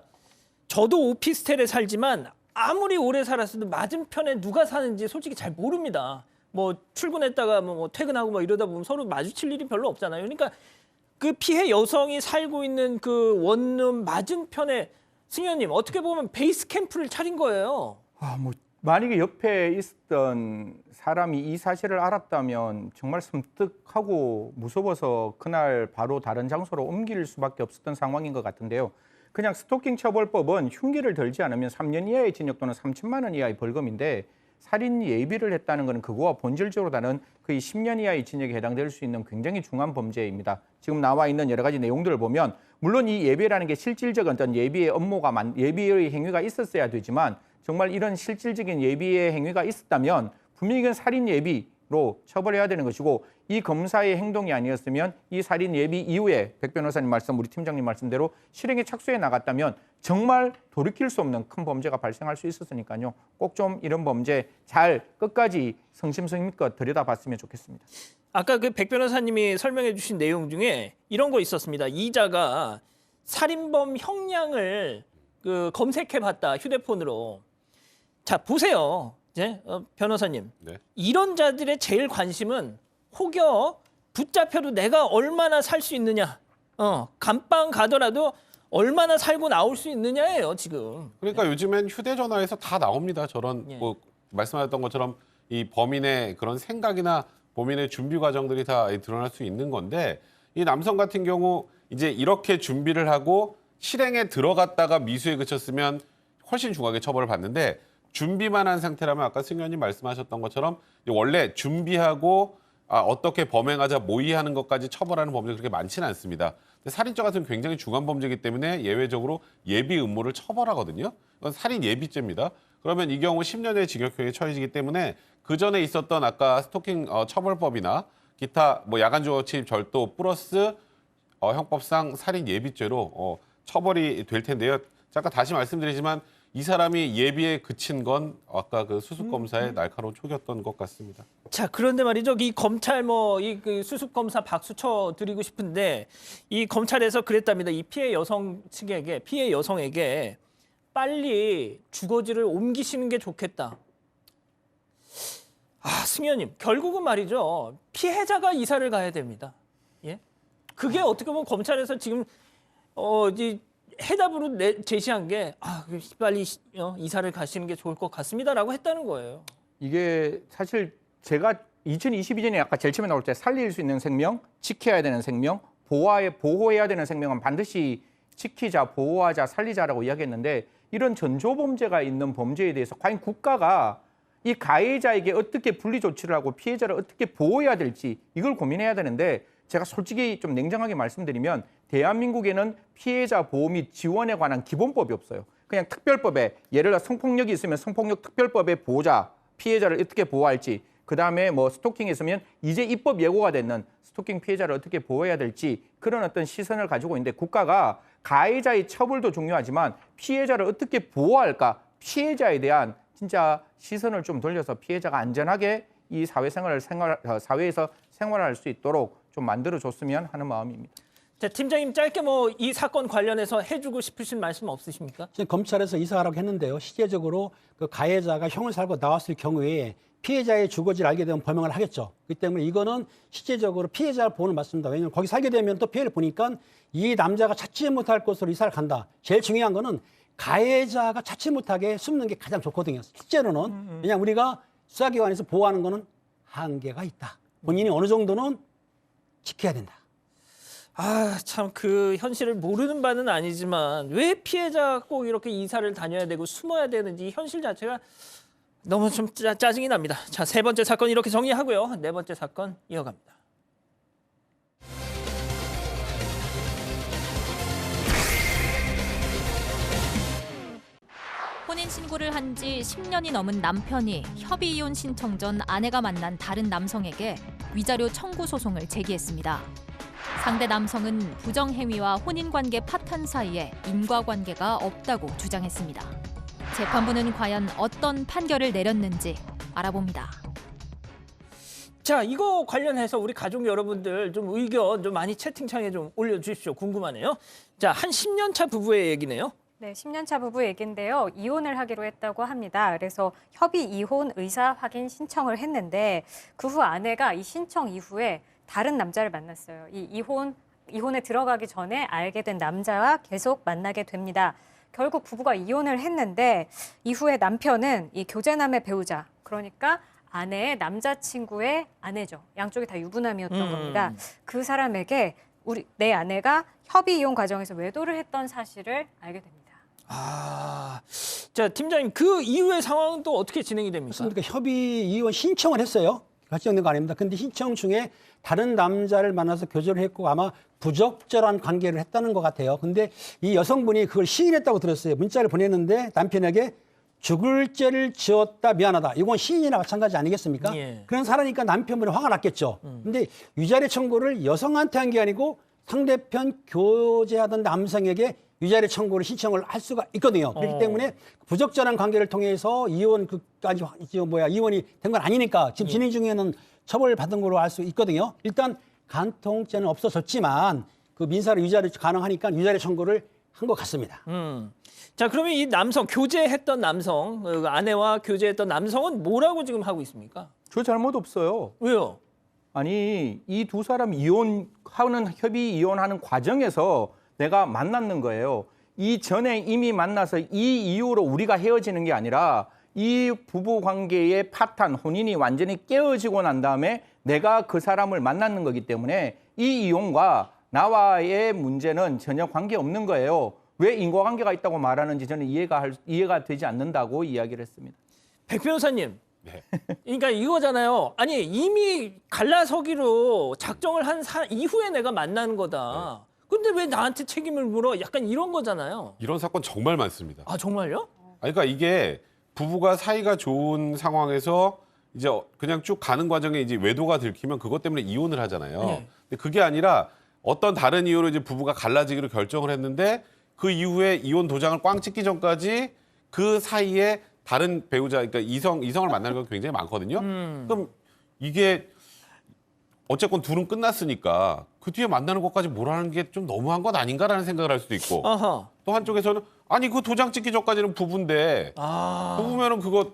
저도 오피스텔에 살지만 아무리 오래 살았어도 맞은편에 누가 사는지 솔직히 잘 모릅니다. 뭐 출근했다가 뭐 퇴근하고 뭐 이러다 보면 서로 마주칠 일이 별로 없잖아요. 그러니까 그 피해 여성이 살고 있는 그 원룸 맞은편에 승현님 어떻게 보면 베이스 캠프를 차린 거예요. 뭐 만약에 옆에 있었던 사람이 이 사실을 알았다면 정말 섬뜩하고 무서워서 그날 바로 다른 장소로 옮길 수밖에 없었던 상황인 것 같은데요. 그냥 스토킹 처벌법은 흉기를 들지 않으면 3년 이하의 징역 또는 3천만 원 이하의 벌금인데 살인 예비를 했다는 것은 그거와 본질적으로 다른 거의 10년 이하의 징역에 해당될 수 있는 굉장히 중한 범죄입니다. 지금 나와 있는 여러 가지 내용들을 보면 물론 이 예비라는 게 실질적인 어떤 예비의 업무가 예비의 행위가 있었어야 되지만 정말 이런 실질적인 예비의 행위가 있었다면 분명히 이건 살인 예비로 처벌해야 되는 것이고 이 검사의 행동이 아니었으면 이 살인 예비 이후에 백 변호사님 말씀, 우리 팀장님 말씀대로 실행에 착수해 나갔다면 정말 돌이킬 수 없는 큰 범죄가 발생할 수 있었으니까요. 꼭 좀 이런 범죄 잘 끝까지 성심성의껏 들여다봤으면 좋겠습니다. 아까 그 백 변호사님이 설명해 주신 내용 중에 이런 거 있었습니다. 이자가 살인범 형량을 그 검색해 봤다 휴대폰으로. 자, 보세요. 이제 변호사님. 네. 이런 자들의 제일 관심은 혹여 붙잡혀도 내가 얼마나 살 수 있느냐. 감방 가더라도 얼마나 살고 나올 수 있느냐예요, 지금. 그러니까 요즘엔 휴대전화에서 다 나옵니다. 저런 예. 뭐 말씀하셨던 것처럼 이 범인의 그런 생각이나 범인의 준비 과정들이 다 드러날 수 있는 건데 이 남성 같은 경우 이제 이렇게 준비를 하고 실행에 들어갔다가 미수에 그쳤으면 훨씬 중하게 처벌을 받는데 준비만 한 상태라면 아까 승현님 말씀하셨던 것처럼 원래 준비하고 어떻게 범행하자 모의하는 것까지 처벌하는 범죄가 그렇게 많지는 않습니다. 근데 살인죄 같은 굉장히 중한 범죄이기 때문에 예외적으로 예비 음모를 처벌하거든요. 이건 살인 예비죄입니다. 그러면 이 경우 10년의 징역형에 처해지기 때문에 그 전에 있었던 아까 스토킹 처벌법이나 기타 뭐 야간주거 침입 절도 플러스 형법상 살인 예비죄로 처벌이 될 텐데요. 잠깐 다시 말씀드리지만 이 사람이 예비에 그친 건 아까 그 수습검사의 날카로운 촉이었던 것 같습니다. 자, 그런데 말이죠. 이 검찰 그 수습검사 박수 쳐 드리고 싶은데 이 검찰에서 그랬답니다. 이 피해 여성에게 빨리 주거지를 옮기시는 게 좋겠다. 승현님, 결국은 말이죠. 피해자가 이사를 가야 됩니다. 예? 그게 어떻게 보면 검찰에서 지금 해답으로 제시한 게 빨리 이사를 가시는 게 좋을 것 같습니다라고 했다는 거예요. 이게 사실 제가 2022년에 아까 제일 처음에 나올 때 살릴 수 있는 생명, 지켜야 되는 생명, 보호해야 되는 생명은 반드시 지키자, 보호하자, 살리자라고 이야기했는데 이런 전조범죄가 있는 범죄에 대해서 과연 국가가 이 가해자에게 어떻게 분리 조치를 하고 피해자를 어떻게 보호해야 될지 이걸 고민해야 되는데 제가 솔직히 좀 냉정하게 말씀드리면 대한민국에는 피해자 보호 및 지원에 관한 기본법이 없어요. 그냥 특별법에 예를 들어 성폭력이 있으면 성폭력 특별법에 보호자, 피해자를 어떻게 보호할지 그다음에 뭐 스토킹이 있으면 이제 입법 예고가 됐는 스토킹 피해자를 어떻게 보호해야 될지 그런 어떤 시선을 가지고 있는데 국가가 가해자의 처벌도 중요하지만 피해자를 어떻게 보호할까? 피해자에 대한 진짜 시선을 좀 돌려서 피해자가 안전하게 이 사회에서 생활할 수 있도록 좀 만들어줬으면 하는 마음입니다. 자, 팀장님 짧게 뭐 이 사건 관련해서 해주고 싶으신 말씀 없으십니까? 지금 검찰에서 이사하라고 했는데요. 실제적으로 그 가해자가 형을 살고 나왔을 경우에 피해자의 주거지를 알게 되면 범행을 하겠죠. 그렇기 때문에 이거는 실제적으로 피해자를 보는 맞습니다. 왜냐하면 거기 살게 되면 또 피해를 보니까 이 남자가 찾지 못할 곳으로 이사를 간다. 제일 중요한 거는 가해자가 찾지 못하게 숨는 게 가장 좋거든요. 실제로는 왜냐하면 우리가 수사기관에서 보호하는 거는 한계가 있다. 본인이 어느 정도는 지켜야 된다. 아, 참 그 현실을 모르는 바는 아니지만 왜 피해자가 꼭 이렇게 이사를 다녀야 되고 숨어야 되는지 이 현실 자체가 너무 좀 짜증이 납니다. 자, 세 번째 사건 이렇게 정리하고요. 네 번째 사건 이어갑니다. 혼인 신고를 한 지 10년이 넘은 남편이 협의 이혼 신청 전 아내가 만난 다른 남성에게 위자료 청구 소송을 제기했습니다. 상대 남성은 부정행위와 혼인관계 파탄 사이에 인과관계가 없다고 주장했습니다. 재판부는 과연 어떤 판결을 내렸는지 알아봅니다. 자, 이거 관련해서 우리 가족 여러분들 좀 의견 좀 많이 채팅창에 좀 올려주십시오. 궁금하네요. 자, 한 10년 차 부부의 얘기네요. 네, 10년차 부부 얘긴데요. 이혼을 하기로 했다고 합니다. 그래서 협의 이혼 의사 확인 신청을 했는데 그 후 아내가 이 신청 이후에 다른 남자를 만났어요. 이 이혼에 들어가기 전에 알게 된 남자와 계속 만나게 됩니다. 결국 부부가 이혼을 했는데 이후에 남편은 이 교제남의 배우자, 그러니까 아내의 남자친구의 아내죠. 양쪽이 다 유부남이었던 겁니다. 그 사람에게 내 아내가 협의 이혼 과정에서 외도를 했던 사실을 알게 됩니다. 아, 자, 팀장님 그 이후의 상황은 또 어떻게 진행이 됩니까? 그러니까 협의 이혼 신청을 했어요. 결정된 거 아닙니다. 근데 신청 중에 다른 남자를 만나서 교제를 했고 아마 부적절한 관계를 했다는 것 같아요. 근데 이 여성분이 그걸 시인했다고 들었어요. 문자를 보냈는데 남편에게 죽을 죄를 지었다 미안하다. 이건 시인이나 마찬가지 아니겠습니까? 예. 그런 사람이니까 남편분이 화가 났겠죠. 근데 위자료 청구를 여성한테 한 게 아니고 상대편 교제하던 남성에게 위자료 청구를 신청을 할 수가 있거든요. 그렇기 때문에 부적절한 관계를 통해서 이혼이 된 건 아니니까 지금 진행 중에는 처벌받은 걸로 알 수 있거든요. 일단 간통죄는 없어졌지만 그 민사로 위자료 가능하니까 위자료 청구를 한 것 같습니다. 자, 그러면 이 남성 교제했던 남성, 그 아내와 교제했던 남성은 뭐라고 지금 하고 있습니까? 저 잘못 없어요. 왜요? 아니 이 두 사람 협의 이혼하는 과정에서 내가 만났는 거예요. 이 전에 이미 만나서 이 이후로 우리가 헤어지는 게 아니라 이 부부 관계의 파탄, 혼인이 완전히 깨어지고 난 다음에 내가 그 사람을 만났는 거기 때문에 이 이혼과 나와의 문제는 전혀 관계없는 거예요. 왜 인과관계가 있다고 말하는지 저는 이해가 되지 않는다고 이야기를 했습니다. 백 변호사님. 네. 그러니까 이거잖아요. 아니 이미 갈라서기로 작정을 한 이후에 내가 만나는 거다. 근데 왜 나한테 책임을 물어? 약간 이런 거잖아요. 이런 사건 정말 많습니다. 아, 정말요? 그러니까 이게 부부가 사이가 좋은 상황에서 이제 그냥 쭉 가는 과정에 이제 외도가 들키면 그것 때문에 이혼을 하잖아요. 네. 근데 그게 아니라 어떤 다른 이유로 이제 부부가 갈라지기로 결정을 했는데 그 이후에 이혼 도장을 꽝 찍기 전까지 그 사이에 다른 배우자, 그러니까 이성을 만나는 건 굉장히 많거든요. 그럼 이게 어쨌건 둘은 끝났으니까 그 뒤에 만나는 것까지 뭐라는 게 좀 너무한 것 아닌가라는 생각을 할 수도 있고 아하. 또 한쪽에서는 아니 그 도장 찍기 전까지는 부부인데 부부면은 그거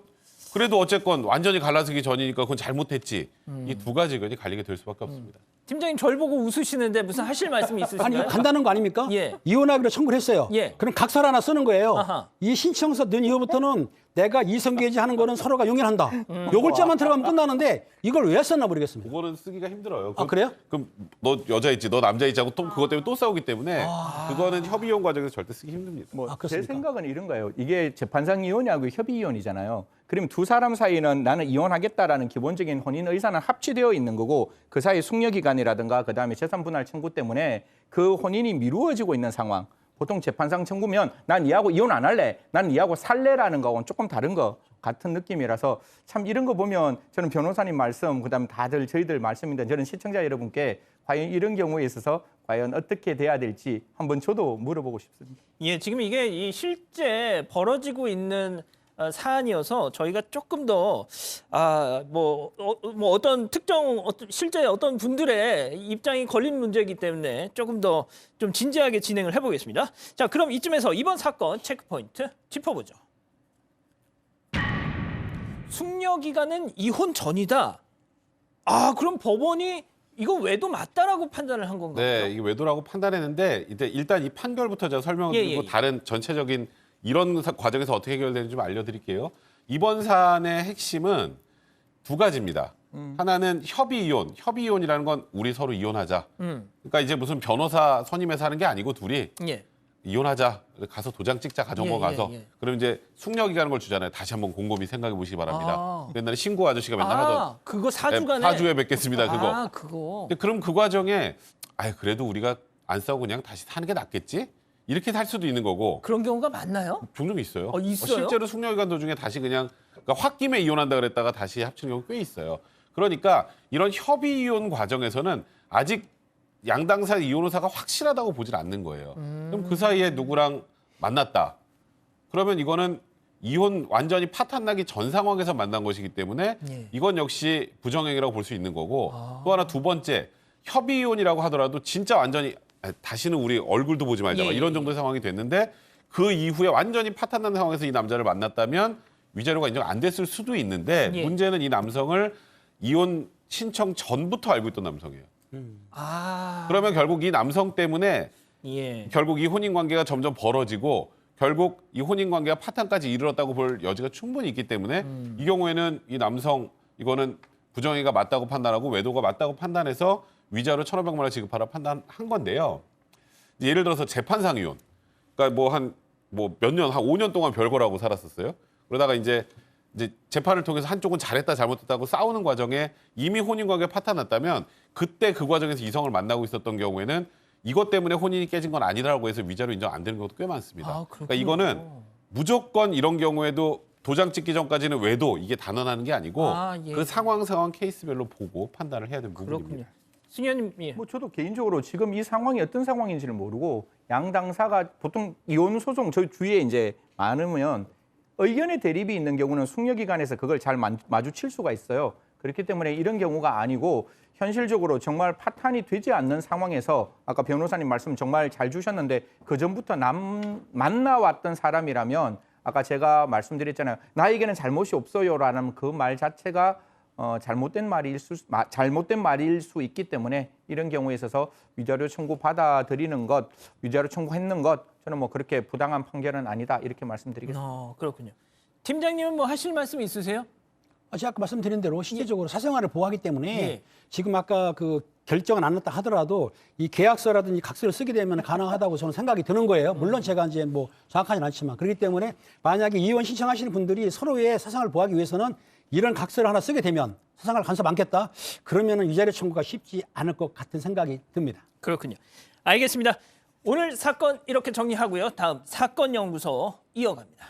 그래도 어쨌건 완전히 갈라서기 전이니까 그건 잘못했지. 이 두 가지 의견이 갈리게 될 수밖에 없습니다. 팀장님 절 보고 웃으시는데 무슨 하실 말씀이 있으신가요? 아니 이거 간다는 거 아닙니까? 예. 이혼하기로 청구를 했어요. 예. 그럼 각서를 하나 쓰는 거예요. 아하. 이 신청서 넣은 이후부터는 내가 이성계지 하는 거는 서로가 용인한다. 요 글자만 들어가면 끝나는데 이걸 왜 썼나 모르겠습니다. 그거는 쓰기가 힘들어요. 아, 그래요? 그럼 너 여자 있지, 너 남자 있지 하고 또 그것 때문에 또 싸우기 때문에 그거는 협의용 과정에서 절대 쓰기 힘듭니다. 뭐 제 그렇습니까? 생각은 이런 거예요. 이게 재판상 이혼하고 협의 이혼이잖아요. 그러면 두 사람 사이는 나는 이혼하겠다라는 기본적인 혼인 의사는 합치되어 있는 거고 그 사이 숙려 기간이라든가 그다음에 재산 분할 청구 때문에 그 혼인이 미루어지고 있는 상황. 보통 재판상 청구면 난 니하고 이혼 안 할래, 난 니하고 살래라는 거하고는 조금 다른 거 같은 느낌이라서 참 이런 거 보면 저는 변호사님 말씀 그다음에 다들 저희들 말씀인데 저는 시청자 여러분께 과연 이런 경우에 있어서 과연 어떻게 돼야 될지 한번 저도 물어보고 싶습니다. 예, 지금 이게 이 실제 벌어지고 있는 사안이어서 저희가 조금 더 어떤 특정 실제 어떤 분들의 입장이 걸린 문제이기 때문에 조금 더 좀 진지하게 진행을 해보겠습니다. 자, 그럼 이쯤에서 이번 사건 체크포인트 짚어보죠. 숙려 기간은 이혼 전이다. 아, 그럼 법원이 이거 외도 맞다라고 판단을 한 건가요? 네, 이게 외도라고 판단했는데 일단 이 판결부터 제가 설명드리고 다른 전체적인 이런 과정에서 어떻게 해결되는지 좀 알려드릴게요. 이번 사안의 핵심은 두 가지입니다. 하나는 협의 이혼. 협의 이혼이라는 건 우리 서로 이혼하자. 그러니까 이제 무슨 변호사 선임해서 하는 게 아니고 둘이 예. 이혼하자. 가서 도장 찍자. 가정법 가서. 그럼 이제 숙려기간을 걸 주잖아요. 다시 한번 곰곰이 생각해 보시기 바랍니다. 옛날에 신고 아저씨가 맨날 하던. 그거 사주간에? 네, 4주에 뵙겠습니다. 그거. 아, 그거. 근데 그럼 그 과정에 그래도 우리가 안 싸우고 그냥 다시 사는 게 낫겠지? 이렇게 살 수도 있는 거고. 그런 경우가 많나요? 종종 있어요. 있어요? 실제로 숙려기간 도중에 다시 그러니까 홧김에 이혼한다 그랬다가 다시 합치는 경우 꽤 있어요. 그러니까 이런 협의 이혼 과정에서는 아직 양당사 이혼 의사가 확실하다고 보질 않는 거예요. 그럼 그 사이에 누구랑 만났다. 그러면 이거는 이혼 완전히 파탄 나기 전 상황에서 만난 것이기 때문에 이건 역시 부정행위라고 볼 수 있는 거고 또 하나 두 번째 협의 이혼이라고 하더라도 진짜 완전히 다시는 우리 얼굴도 보지 말자 이런 정도의 상황이 됐는데 그 이후에 완전히 파탄 난 상황에서 이 남자를 만났다면 위자료가 인정 안 됐을 수도 있는데 문제는 이 남성을 이혼 신청 전부터 알고 있던 남성이에요. 그러면 결국 이 남성 때문에 결국 이 혼인 관계가 점점 벌어지고 결국 이 혼인 관계가 파탄까지 이르렀다고 볼 여지가 충분히 있기 때문에 이 경우에는 이 남성 이거는 부정행위가 맞다고 판단하고 외도가 맞다고 판단해서 위자료 1,500만 원 지급하라 판단한 건데요. 예를 들어서 재판상 이혼. 그러니까 몇 년, 한 5년 동안 별거라고 살았었어요. 그러다가 이제 재판을 통해서 한쪽은 잘했다 잘못했다고 싸우는 과정에 이미 혼인관계가 파탄났다면 그때 그 과정에서 이성을 만나고 있었던 경우에는 이것 때문에 혼인이 깨진 건 아니라고 해서 위자료 인정 안 되는 것도 꽤 많습니다. 그러니까 이거는 무조건 이런 경우에도 도장 찍기 전까지는 외도 이게 단언하는 게 아니고 그 상황 케이스별로 보고 판단을 해야 되는 부분입니다. 승현님, 뭐 저도 개인적으로 지금 이 상황이 어떤 상황인지를 모르고 양 당사가 보통 이혼 소송 저희 주위에 이제 많으면 의견의 대립이 있는 경우는 숙려기간에서 그걸 잘 마주칠 수가 있어요. 그렇기 때문에 이런 경우가 아니고 현실적으로 정말 파탄이 되지 않는 상황에서 아까 변호사님 말씀 정말 잘 주셨는데 그전부터 만나왔던 사람이라면 아까 제가 말씀드렸잖아요. 나에게는 잘못이 없어요라는 그 말 자체가 잘못된 말일 수 있기 때문에 이런 경우에 있어서 위자료 청구 받아들이는 것, 위자료 청구했는 것 저는 뭐 그렇게 부당한 판결은 아니다 이렇게 말씀드리겠습니다. 그렇군요. 팀장님은 뭐 하실 말씀 있으세요? 제가 아까 말씀드린 대로 실질적으로 사생활을 보호하기 때문에 지금 아까 그 결정은 안 났다 하더라도 이 계약서라든지 각서를 쓰게 되면 가능하다고 저는 생각이 드는 거예요. 물론 제가 이제 뭐 정확하지는 않지만 그렇기 때문에 만약에 이혼 신청하시는 분들이 서로의 사생활을 보호하기 위해서는 이런 각서를 하나 쓰게 되면 사생활 간섭 많겠다. 그러면은 위자료 청구가 쉽지 않을 것 같은 생각이 듭니다. 그렇군요. 알겠습니다. 오늘 사건 이렇게 정리하고요. 다음 사건 연구소 이어갑니다.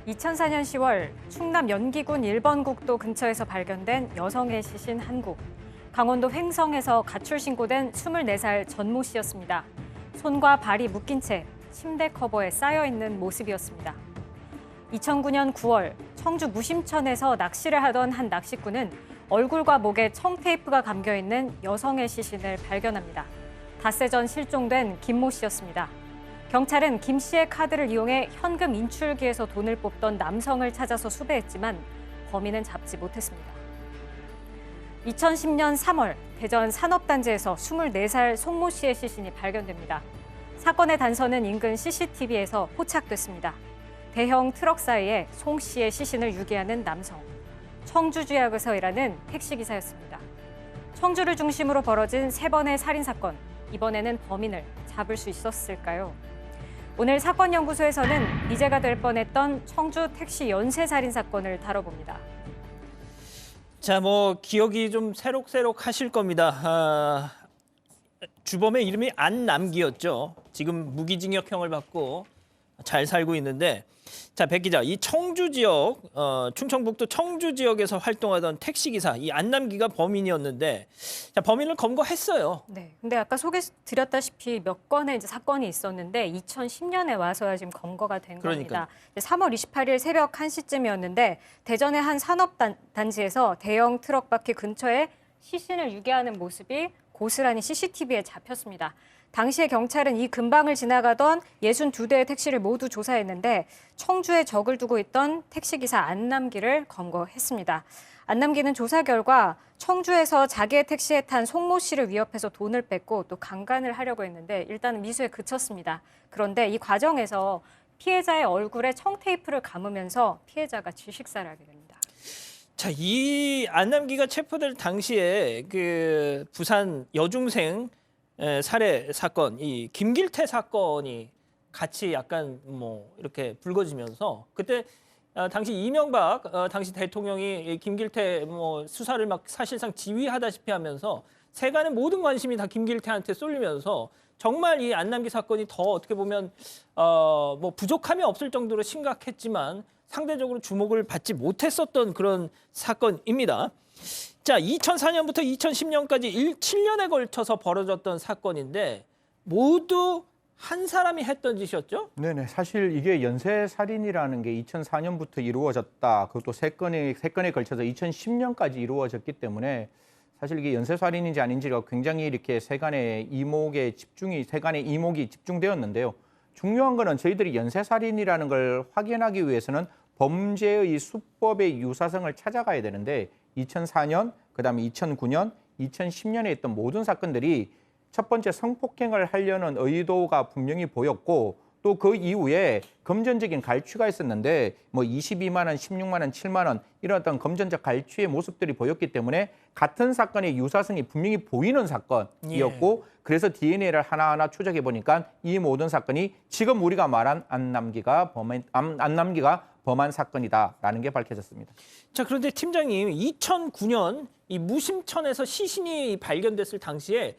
(2004년 10월) 충남 연기군 1번 국도 근처에서 발견된 여성의 시신 한 곳. 강원도 횡성에서 가출 신고된 24살 전모 씨였습니다. 손과 발이 묶인 채 침대 커버에 쌓여 있는 모습이었습니다. 2009년 9월 청주 무심천에서 낚시를 하던 한 낚시꾼은 얼굴과 목에 청테이프가 감겨 있는 여성의 시신을 발견합니다. 닷새 전 실종된 김모 씨였습니다. 경찰은 김 씨의 카드를 이용해 현금 인출기에서 돈을 뽑던 남성을 찾아서 수배했지만 범인은 잡지 못했습니다. 2010년 3월 대전 산업단지에서 24살 송모 씨의 시신이 발견됩니다. 사건의 단서는 인근 CCTV에서 포착됐습니다. 대형 트럭 사이에 송 씨의 시신을 유기하는 남성. 청주지역에서 일하는 택시기사였습니다. 청주를 중심으로 벌어진 3번의 살인사건. 이번에는 범인을 잡을 수 있었을까요? 오늘 사건연구소에서는 미제가 될 뻔했던 청주 택시 연쇄살인 사건을 다뤄봅니다. 자, 기억이 좀 새록새록 하실 겁니다. 주범의 이름이 안남기였죠. 지금 무기징역형을 받고 잘 살고 있는데, 자, 백 기자, 이 청주 지역, 충청북도 청주 지역에서 활동하던 택시기사, 이 안남기가 범인이었는데, 자, 범인을 검거했어요. 네. 근데 아까 소개드렸다시피 몇 건의 이제 사건이 있었는데 2010년에 와서야 지금 검거가 된 그러니까요. 겁니다. 3월 28일 새벽 1시쯤이었는데 대전의 한 산업단지에서 대형 트럭 바퀴 근처에 시신을 유기하는 모습이 고스란히 CCTV에 잡혔습니다. 당시에 경찰은 이 근방을 지나가던 62대의 택시를 모두 조사했는데 청주에 적을 두고 있던 택시기사 안남기를 검거했습니다. 안남기는 조사 결과 청주에서 자기의 택시에 탄 송모 씨를 위협해서 돈을 뺏고 또 강간을 하려고 했는데 일단은 미수에 그쳤습니다. 그런데 이 과정에서 피해자의 얼굴에 청테이프를 감으면서 피해자가 질식사를 하게 됩니다. 자, 이 안남기가 체포될 당시에 그 부산 여중생 살해 사건, 이 김길태 사건이 같이 약간 이렇게 불거지면서 그때 당시 이명박 당시 대통령이 김길태 수사를 막 사실상 지휘하다시피 하면서 세간의 모든 관심이 다 김길태한테 쏠리면서 정말 이 안남기 사건이 더 어떻게 보면 부족함이 없을 정도로 심각했지만 상대적으로 주목을 받지 못했었던 그런 사건입니다. 자, 2004년부터 2010년까지 7년에 걸쳐서 벌어졌던 사건인데 모두 한 사람이 했던 짓이었죠? 네네. 사실 이게 연쇄살인이라는 게 2004년부터 이루어졌다. 그것도 세 건에 걸쳐서 2010년까지 이루어졌기 때문에 사실 이게 연쇄살인인지 아닌지가 굉장히 이렇게 세간의 이목이 집중되었는데요. 중요한 거는 저희들이 연쇄살인이라는 걸 확인하기 위해서는 범죄의 수법의 유사성을 찾아가야 되는데 2004년, 그다음에 2009년, 2010년에 있던 모든 사건들이 첫 번째 성폭행을 하려는 의도가 분명히 보였고 또 그 이후에 금전적인 갈취가 있었는데 22만 원, 16만 원, 7만 원 이런 어떤 금전적 갈취의 모습들이 보였기 때문에 같은 사건의 유사성이 분명히 보이는 사건이었고 그래서 DNA를 하나하나 추적해 보니까 이 모든 사건이 지금 우리가 말한 안남기가 범한 사건이다라는 게 밝혀졌습니다. 자, 그런데 팀장님, 2009년 이 무심천에서 시신이 발견됐을 당시에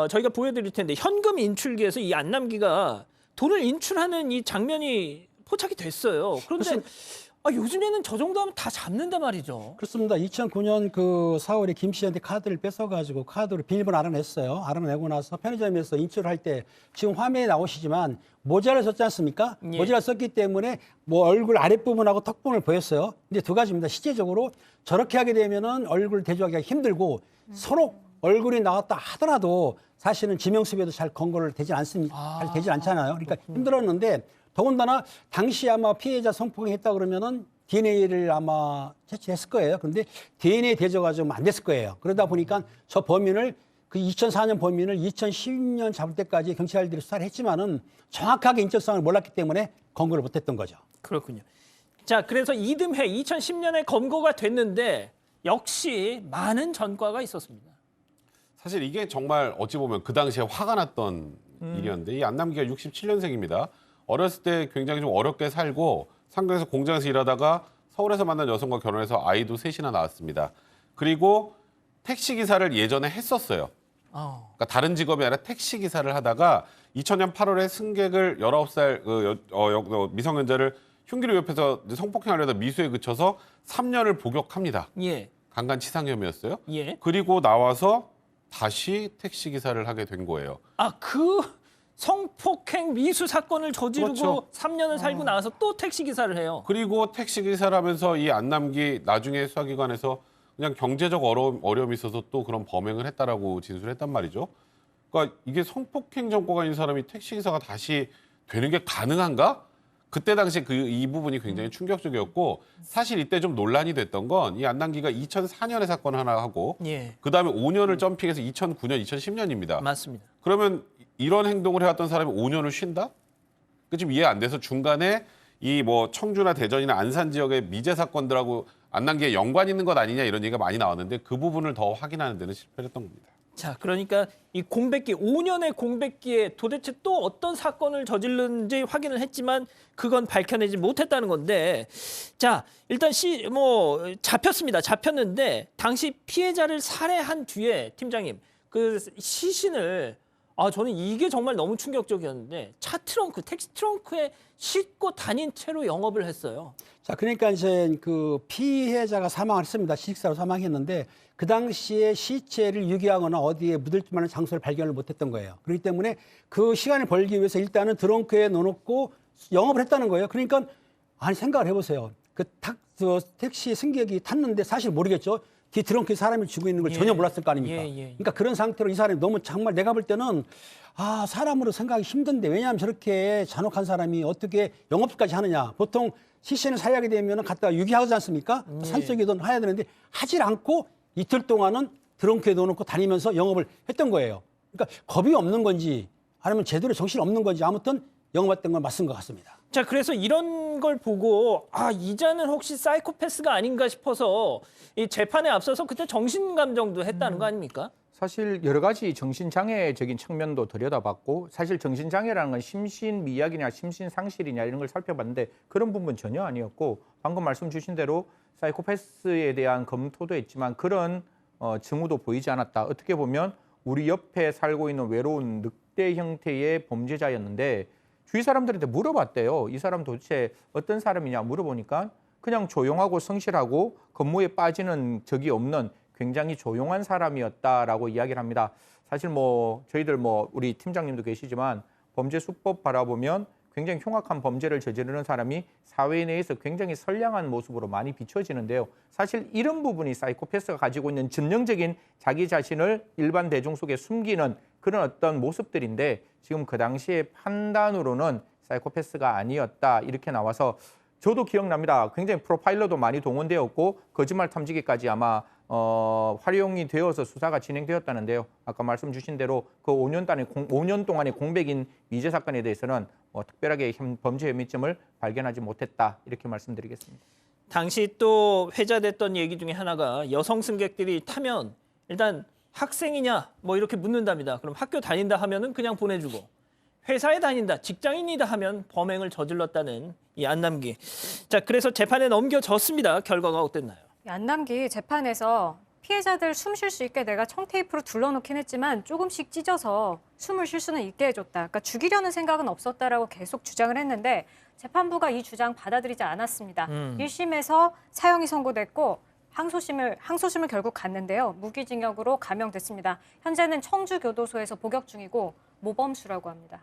저희가 보여드릴 텐데 현금 인출기에서 이 안남기가 돈을 인출하는 이 장면이 포착이 됐어요. 그런데 요즘에는 저 정도 하면 다 잡는단 말이죠. 그렇습니다. 2009년 그 4월에 김 씨한테 카드를 뺏어가지고 카드로 비밀번호 알아냈어요. 알아내고 나서 편의점에서 인출할 때 지금 화면에 나오시지만 모자를 썼지 않습니까? 예. 모자를 썼기 때문에 얼굴 아랫부분하고 턱부분을 보였어요. 근데 두 가지입니다. 실제적으로 저렇게 하게 되면은 얼굴 대조하기가 힘들고 서로 얼굴이 나왔다 하더라도 사실은 지명수배도 잘 검거를 되지 않습니다. 잘 되지 않잖아요. 그러니까 힘들었는데 더군다나 당시 아마 피해자 성폭행했다 그러면은 DNA를 아마 채취했을 거예요. 그런데 DNA 대조가 좀 안 됐을 거예요. 그러다 보니까 저 범인을 그 2004년 범인을 2010년 잡을 때까지 경찰들이 수사를 했지만은 정확하게 인적성을 몰랐기 때문에 검거를 못했던 거죠. 그렇군요. 자, 그래서 이듬해 2010년에 검거가 됐는데 역시 많은 전과가 있었습니다. 사실 이게 정말 어찌 보면 그 당시에 화가 났던 일이었는데 이 안남기가 67년생입니다. 어렸을 때 굉장히 좀 어렵게 살고 상경에서 공장에서 일하다가 서울에서 만난 여성과 결혼해서 아이도 셋이나 낳았습니다. 그리고 택시기사를 예전에 했었어요. 그러니까 다른 직업이 아니라 택시기사를 하다가 2000년 8월에 승객을 19살 미성년자를 흉기로 위협해서 성폭행하려다 미수에 그쳐서 3년을 복역합니다. 예. 강간치상 혐의였어요. 예. 그리고 나와서 다시 택시기사를 하게 된 거예요. 그 성폭행 미수 사건을 저지르고 그렇죠. 3년을 살고 나와서 또 택시기사를 해요. 그리고 택시기사를 하면서 이 안남기 나중에 수사기관에서 그냥 경제적 어려움이 있어서 또 그런 범행을 했다라고 진술했단 말이죠. 그러니까 이게 성폭행 전과가 있는 사람이 택시기사가 다시 되는 게 가능한가? 그때 당시 이 부분이 굉장히 충격적이었고 사실 이때 좀 논란이 됐던 건 이 안남기가 2004년에 사건 하나 하고 예. 그다음에 5년을 점핑해서 2009년, 2010년입니다. 맞습니다. 그러면 이런 행동을 해왔던 사람이 5년을 쉰다? 그 좀 이해 안 돼서 중간에 이 뭐 청주나 대전이나 안산 지역의 미제 사건들하고 안남기에 연관 있는 것 아니냐 이런 얘기가 많이 나왔는데 그 부분을 더 확인하는 데는 실패를 했던 겁니다. 자, 그러니까 이 공백기, 5년의 공백기에 도대체 또 어떤 사건을 저질렀는지 확인을 했지만 그건 밝혀내지 못했다는 건데, 자, 일단 잡혔습니다. 잡혔는데 당시 피해자를 살해한 뒤에 팀장님 그 시신을 저는 이게 정말 너무 충격적이었는데 차 트렁크, 택시 트렁크에 싣고 다닌 채로 영업을 했어요. 자, 그러니까 이제 그 피해자가 사망을 했습니다. 시식사로 사망했는데 그 당시에 시체를 유기하거나 어디에 묻을 만한 장소를 발견을 못했던 거예요. 그렇기 때문에 그 시간을 벌기 위해서 일단은 트렁크에 넣어놓고 영업을 했다는 거예요. 그러니까 아니 생각을 해보세요. 그 택시 승객이 탔는데 사실 모르겠죠. 뒤 트렁크에 사람이 죽어 있는 걸 전혀 몰랐을 거 아닙니까? 그러니까 그런 상태로 이 사람이 너무 정말 내가 볼 때는 사람으로 생각하기 힘든데 왜냐하면 저렇게 잔혹한 사람이 어떻게 영업까지 하느냐. 보통 시신을 살해하게 되면 갖다가 유기하지 않습니까? 산속에든 해야 되는데 하질 않고 이틀 동안은 트렁크에 넣어놓고 다니면서 영업을 했던 거예요. 그러니까 겁이 없는 건지 아니면 제대로 정신이 없는 건지 아무튼 영업했던 건 맞은 것 같습니다. 자, 그래서 이런 걸 보고 이자는 혹시 사이코패스가 아닌가 싶어서 이 재판에 앞서서 그때 정신감정도 했다는 거 아닙니까? 사실 여러 가지 정신장애적인 측면도 들여다봤고 사실 정신장애라는 건 심신미약이냐 심신상실이냐 이런 걸 살펴봤는데 그런 부분 전혀 아니었고 방금 말씀 주신 대로 사이코패스에 대한 검토도 했지만 그런 징후도 보이지 않았다. 어떻게 보면 우리 옆에 살고 있는 외로운 늑대 형태의 범죄자였는데 주위 사람들한테 물어봤대요. 이 사람 도대체 어떤 사람이냐 물어보니까 그냥 조용하고 성실하고 업무에 빠지는 적이 없는 굉장히 조용한 사람이었다라고 이야기를 합니다. 사실 저희들 우리 팀장님도 계시지만 범죄 수법 바라보면 굉장히 흉악한 범죄를 저지르는 사람이 사회 내에서 굉장히 선량한 모습으로 많이 비춰지는데요. 사실 이런 부분이 사이코패스가 가지고 있는 전형적인 자기 자신을 일반 대중 속에 숨기는 그런 어떤 모습들인데 지금 그 당시의 판단으로는 사이코패스가 아니었다 이렇게 나와서 저도 기억납니다. 굉장히 프로파일러도 많이 동원되었고 거짓말 탐지기까지 아마 활용이 되어서 수사가 진행되었다는데요. 아까 말씀 주신 대로 그 5년 동안의 공백인 미제 사건에 대해서는 특별하게 범죄 혐의점을 발견하지 못했다 이렇게 말씀드리겠습니다. 당시 또 회자됐던 얘기 중에 하나가 여성 승객들이 타면 일단 학생이냐 이렇게 묻는답니다. 그럼 학교 다닌다 하면은 그냥 보내주고 회사에 다닌다, 직장인이다 하면 범행을 저질렀다는 이 안남기. 자, 그래서 재판에 넘겨졌습니다. 결과가 어땠나요? 안남기 재판에서 피해자들 숨 쉴 수 있게 내가 청테이프로 둘러놓긴 했지만 조금씩 찢어서 숨을 쉴 수는 있게 해줬다. 그러니까 죽이려는 생각은 없었다라고 계속 주장을 했는데 재판부가 이 주장 받아들이지 않았습니다. 1심에서 사형이 선고됐고 항소심을 결국 갔는데요. 무기징역으로 감형됐습니다. 현재는 청주교도소에서 복역 중이고 모범수라고 합니다.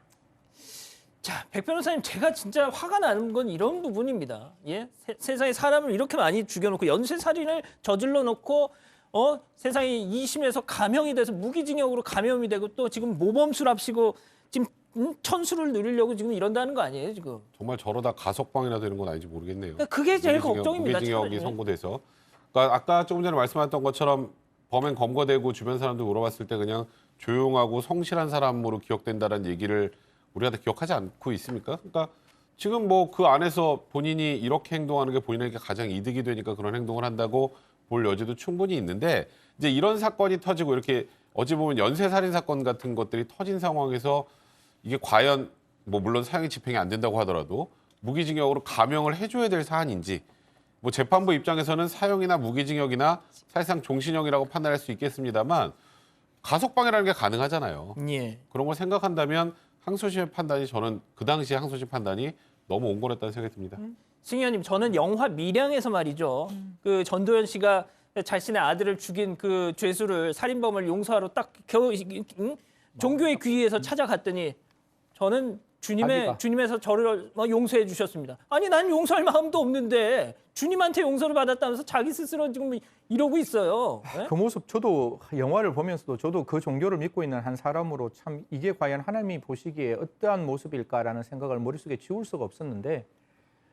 자, 백 변호사님, 제가 진짜 화가 나는 건 이런 부분입니다. 예? 세상에 사람을 이렇게 많이 죽여놓고 연쇄살인을 저질러 놓고 세상에 2심에서 감형이 돼서 무기징역으로 감형이 되고 또 지금 모범수랍시고 지금 천수를 누리려고 지금 이런다는 거 아니에요, 지금? 정말 저러다 가석방이나 되는 건 아닌지 모르겠네요. 그게 제일 걱정입니다. 무기징역이 차라리. 선고돼서. 그러니까 아까 조금 전에 말씀하셨던 것처럼 범행 검거되고 주변 사람들 물어봤을 때 그냥 조용하고 성실한 사람으로 기억된다는 얘기를 우리가 다 기억하지 않고 있습니까? 그러니까 지금 그 안에서 본인이 이렇게 행동하는 게 본인에게 가장 이득이 되니까 그런 행동을 한다고 볼 여지도 충분히 있는데 이제 이런 사건이 터지고 이렇게 어찌 보면 연쇄살인 사건 같은 것들이 터진 상황에서 이게 과연 물론 사형이 집행이 안 된다고 하더라도 무기징역으로 감형을 해줘야 될 사안인지 재판부 입장에서는 사형이나 무기징역이나 사실상 종신형이라고 판단할 수 있겠습니다만 가석방이라는 게 가능하잖아요. 예. 그런 걸 생각한다면 항소심의 판단이 저는 그 당시에 항소심 판단이 너무 온건했다는 생각이 듭니다. 승 의원님, 저는 영화 밀양에서 말이죠. 그 전도연 씨가 자신의 아들을 죽인 그 죄수를 살인범을 용서하러 딱 겨우 종교의 귀의에서 찾아갔더니 저는 주님에서 저를 용서해 주셨습니다. 아니, 난 용서할 마음도 없는데 주님한테 용서를 받았다면서 자기 스스로 지금 이러고 있어요. 예? 그 모습 저도 영화를 보면서도 저도 그 종교를 믿고 있는 한 사람으로 참 이게 과연 하나님이 보시기에 어떠한 모습일까라는 생각을 머릿속에 지울 수가 없었는데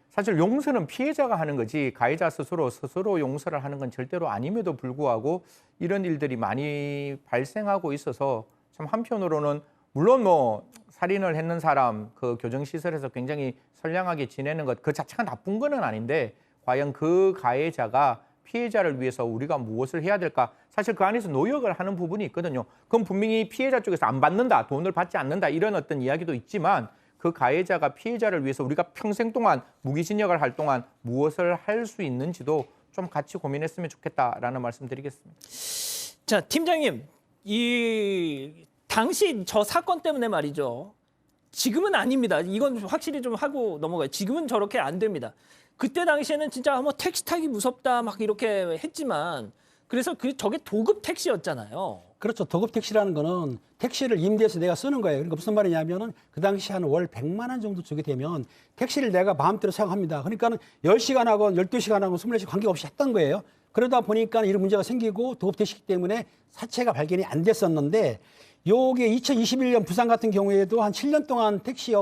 사실 용서는 피해자가 하는 거지 가해자 스스로 용서를 하는 건 절대로 아님에도 불구하고 이런 일들이 많이 발생하고 있어서 참 한편으로는 물론 뭐 살인을 했는 사람 그 교정시설에서 굉장히 선량하게 지내는 것 그 자체가 나쁜 거는 아닌데 과연 그 가해자가 피해자를 위해서 우리가 무엇을 해야 될까? 사실 그 안에서 노역을 하는 부분이 있거든요. 그건 분명히 피해자 쪽에서 안 받는다, 돈을 받지 않는다 이런 어떤 이야기도 있지만 그 가해자가 피해자를 위해서 우리가 평생 동안 무기징역을 할 동안 무엇을 할 수 있는지도 좀 같이 고민했으면 좋겠다라는 말씀드리겠습니다. 자, 팀장님, 이 당시 저 사건 때문에 말이죠. 지금은 아닙니다. 이건 확실히 좀 하고 넘어가요. 지금은 저렇게 안 됩니다. 그때 당시에는 진짜 뭐 택시 타기 무섭다 막 이렇게 했지만 그래서 저게 도급 택시였잖아요. 그렇죠. 도급 택시라는 거는 택시를 임대해서 내가 쓰는 거예요. 그러니까 무슨 말이냐면은 그 당시 한 월 100만 원 정도 주게 되면 택시를 내가 마음대로 사용합니다. 그러니까는 10시간 하고 12시간 하고 24시간 관계없이 했던 거예요. 그러다 보니까 이런 문제가 생기고 도급 택시기 때문에 사체가 발견이 안 됐었는데 요게 2021년 부산 같은 경우에도 한 7년 동안 택시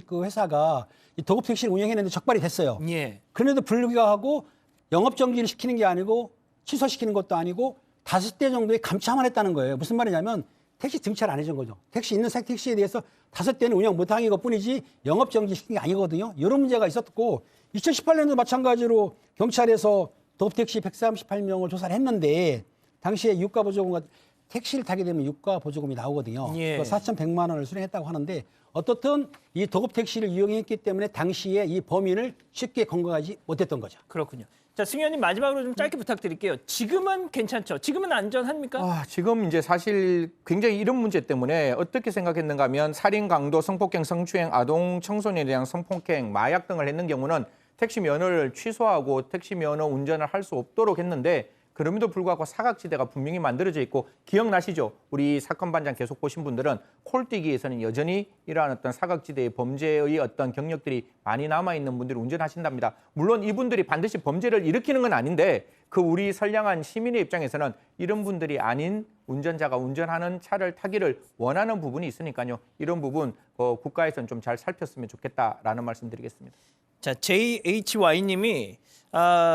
그 회사가 이 도급 택시를 운영했는데 적발이 됐어요. 예. 그런데도 불구하고 영업 정지를 시키는 게 아니고 취소시키는 것도 아니고 5대 정도의 감차만 했다는 거예요. 무슨 말이냐면 택시 등차를 안 해준 거죠. 택시 있는 택시에 대해서 5대는 운영 못하는 것뿐이지 영업 정지 시킨 게 아니거든요. 이런 문제가 있었고 2018년도 마찬가지로 경찰에서 도급 택시 138명을 조사를 했는데 당시에 유가보조금과 택시를 타게 되면 유가보조금이 나오거든요. 예. 4,100만 원을 수령했다고 하는데 어떻든 이 도급 택시를 이용했기 때문에 당시에 이 범인을 쉽게 검거하지 못했던 거죠. 그렇군요. 자, 승 의원님 마지막으로 좀 짧게 부탁드릴게요. 지금은 괜찮죠? 지금은 안전합니까? 지금 이제 사실 굉장히 이런 문제 때문에 어떻게 생각했는가 하면 살인, 강도, 성폭행, 성추행, 아동, 청소년에 대한 성폭행, 마약 등을 했는 경우는 택시 면허를 취소하고 택시 면허 운전을 할 수 없도록 했는데 그럼에도 불구하고 사각지대가 분명히 만들어져 있고 기억나시죠? 우리 사건 반장 계속 보신 분들은 콜뛰기에서는 여전히 이러한 어떤 사각지대의 범죄의 어떤 경력들이 많이 남아있는 분들이 운전하신답니다. 물론 이분들이 반드시 범죄를 일으키는 건 아닌데 그 우리 선량한 시민의 입장에서는 이런 분들이 아닌 운전자가 운전하는 차를 타기를 원하는 부분이 있으니까요. 이런 부분 국가에서는 좀 잘 살폈으면 좋겠다라는 말씀 드리겠습니다. 자, JHY님이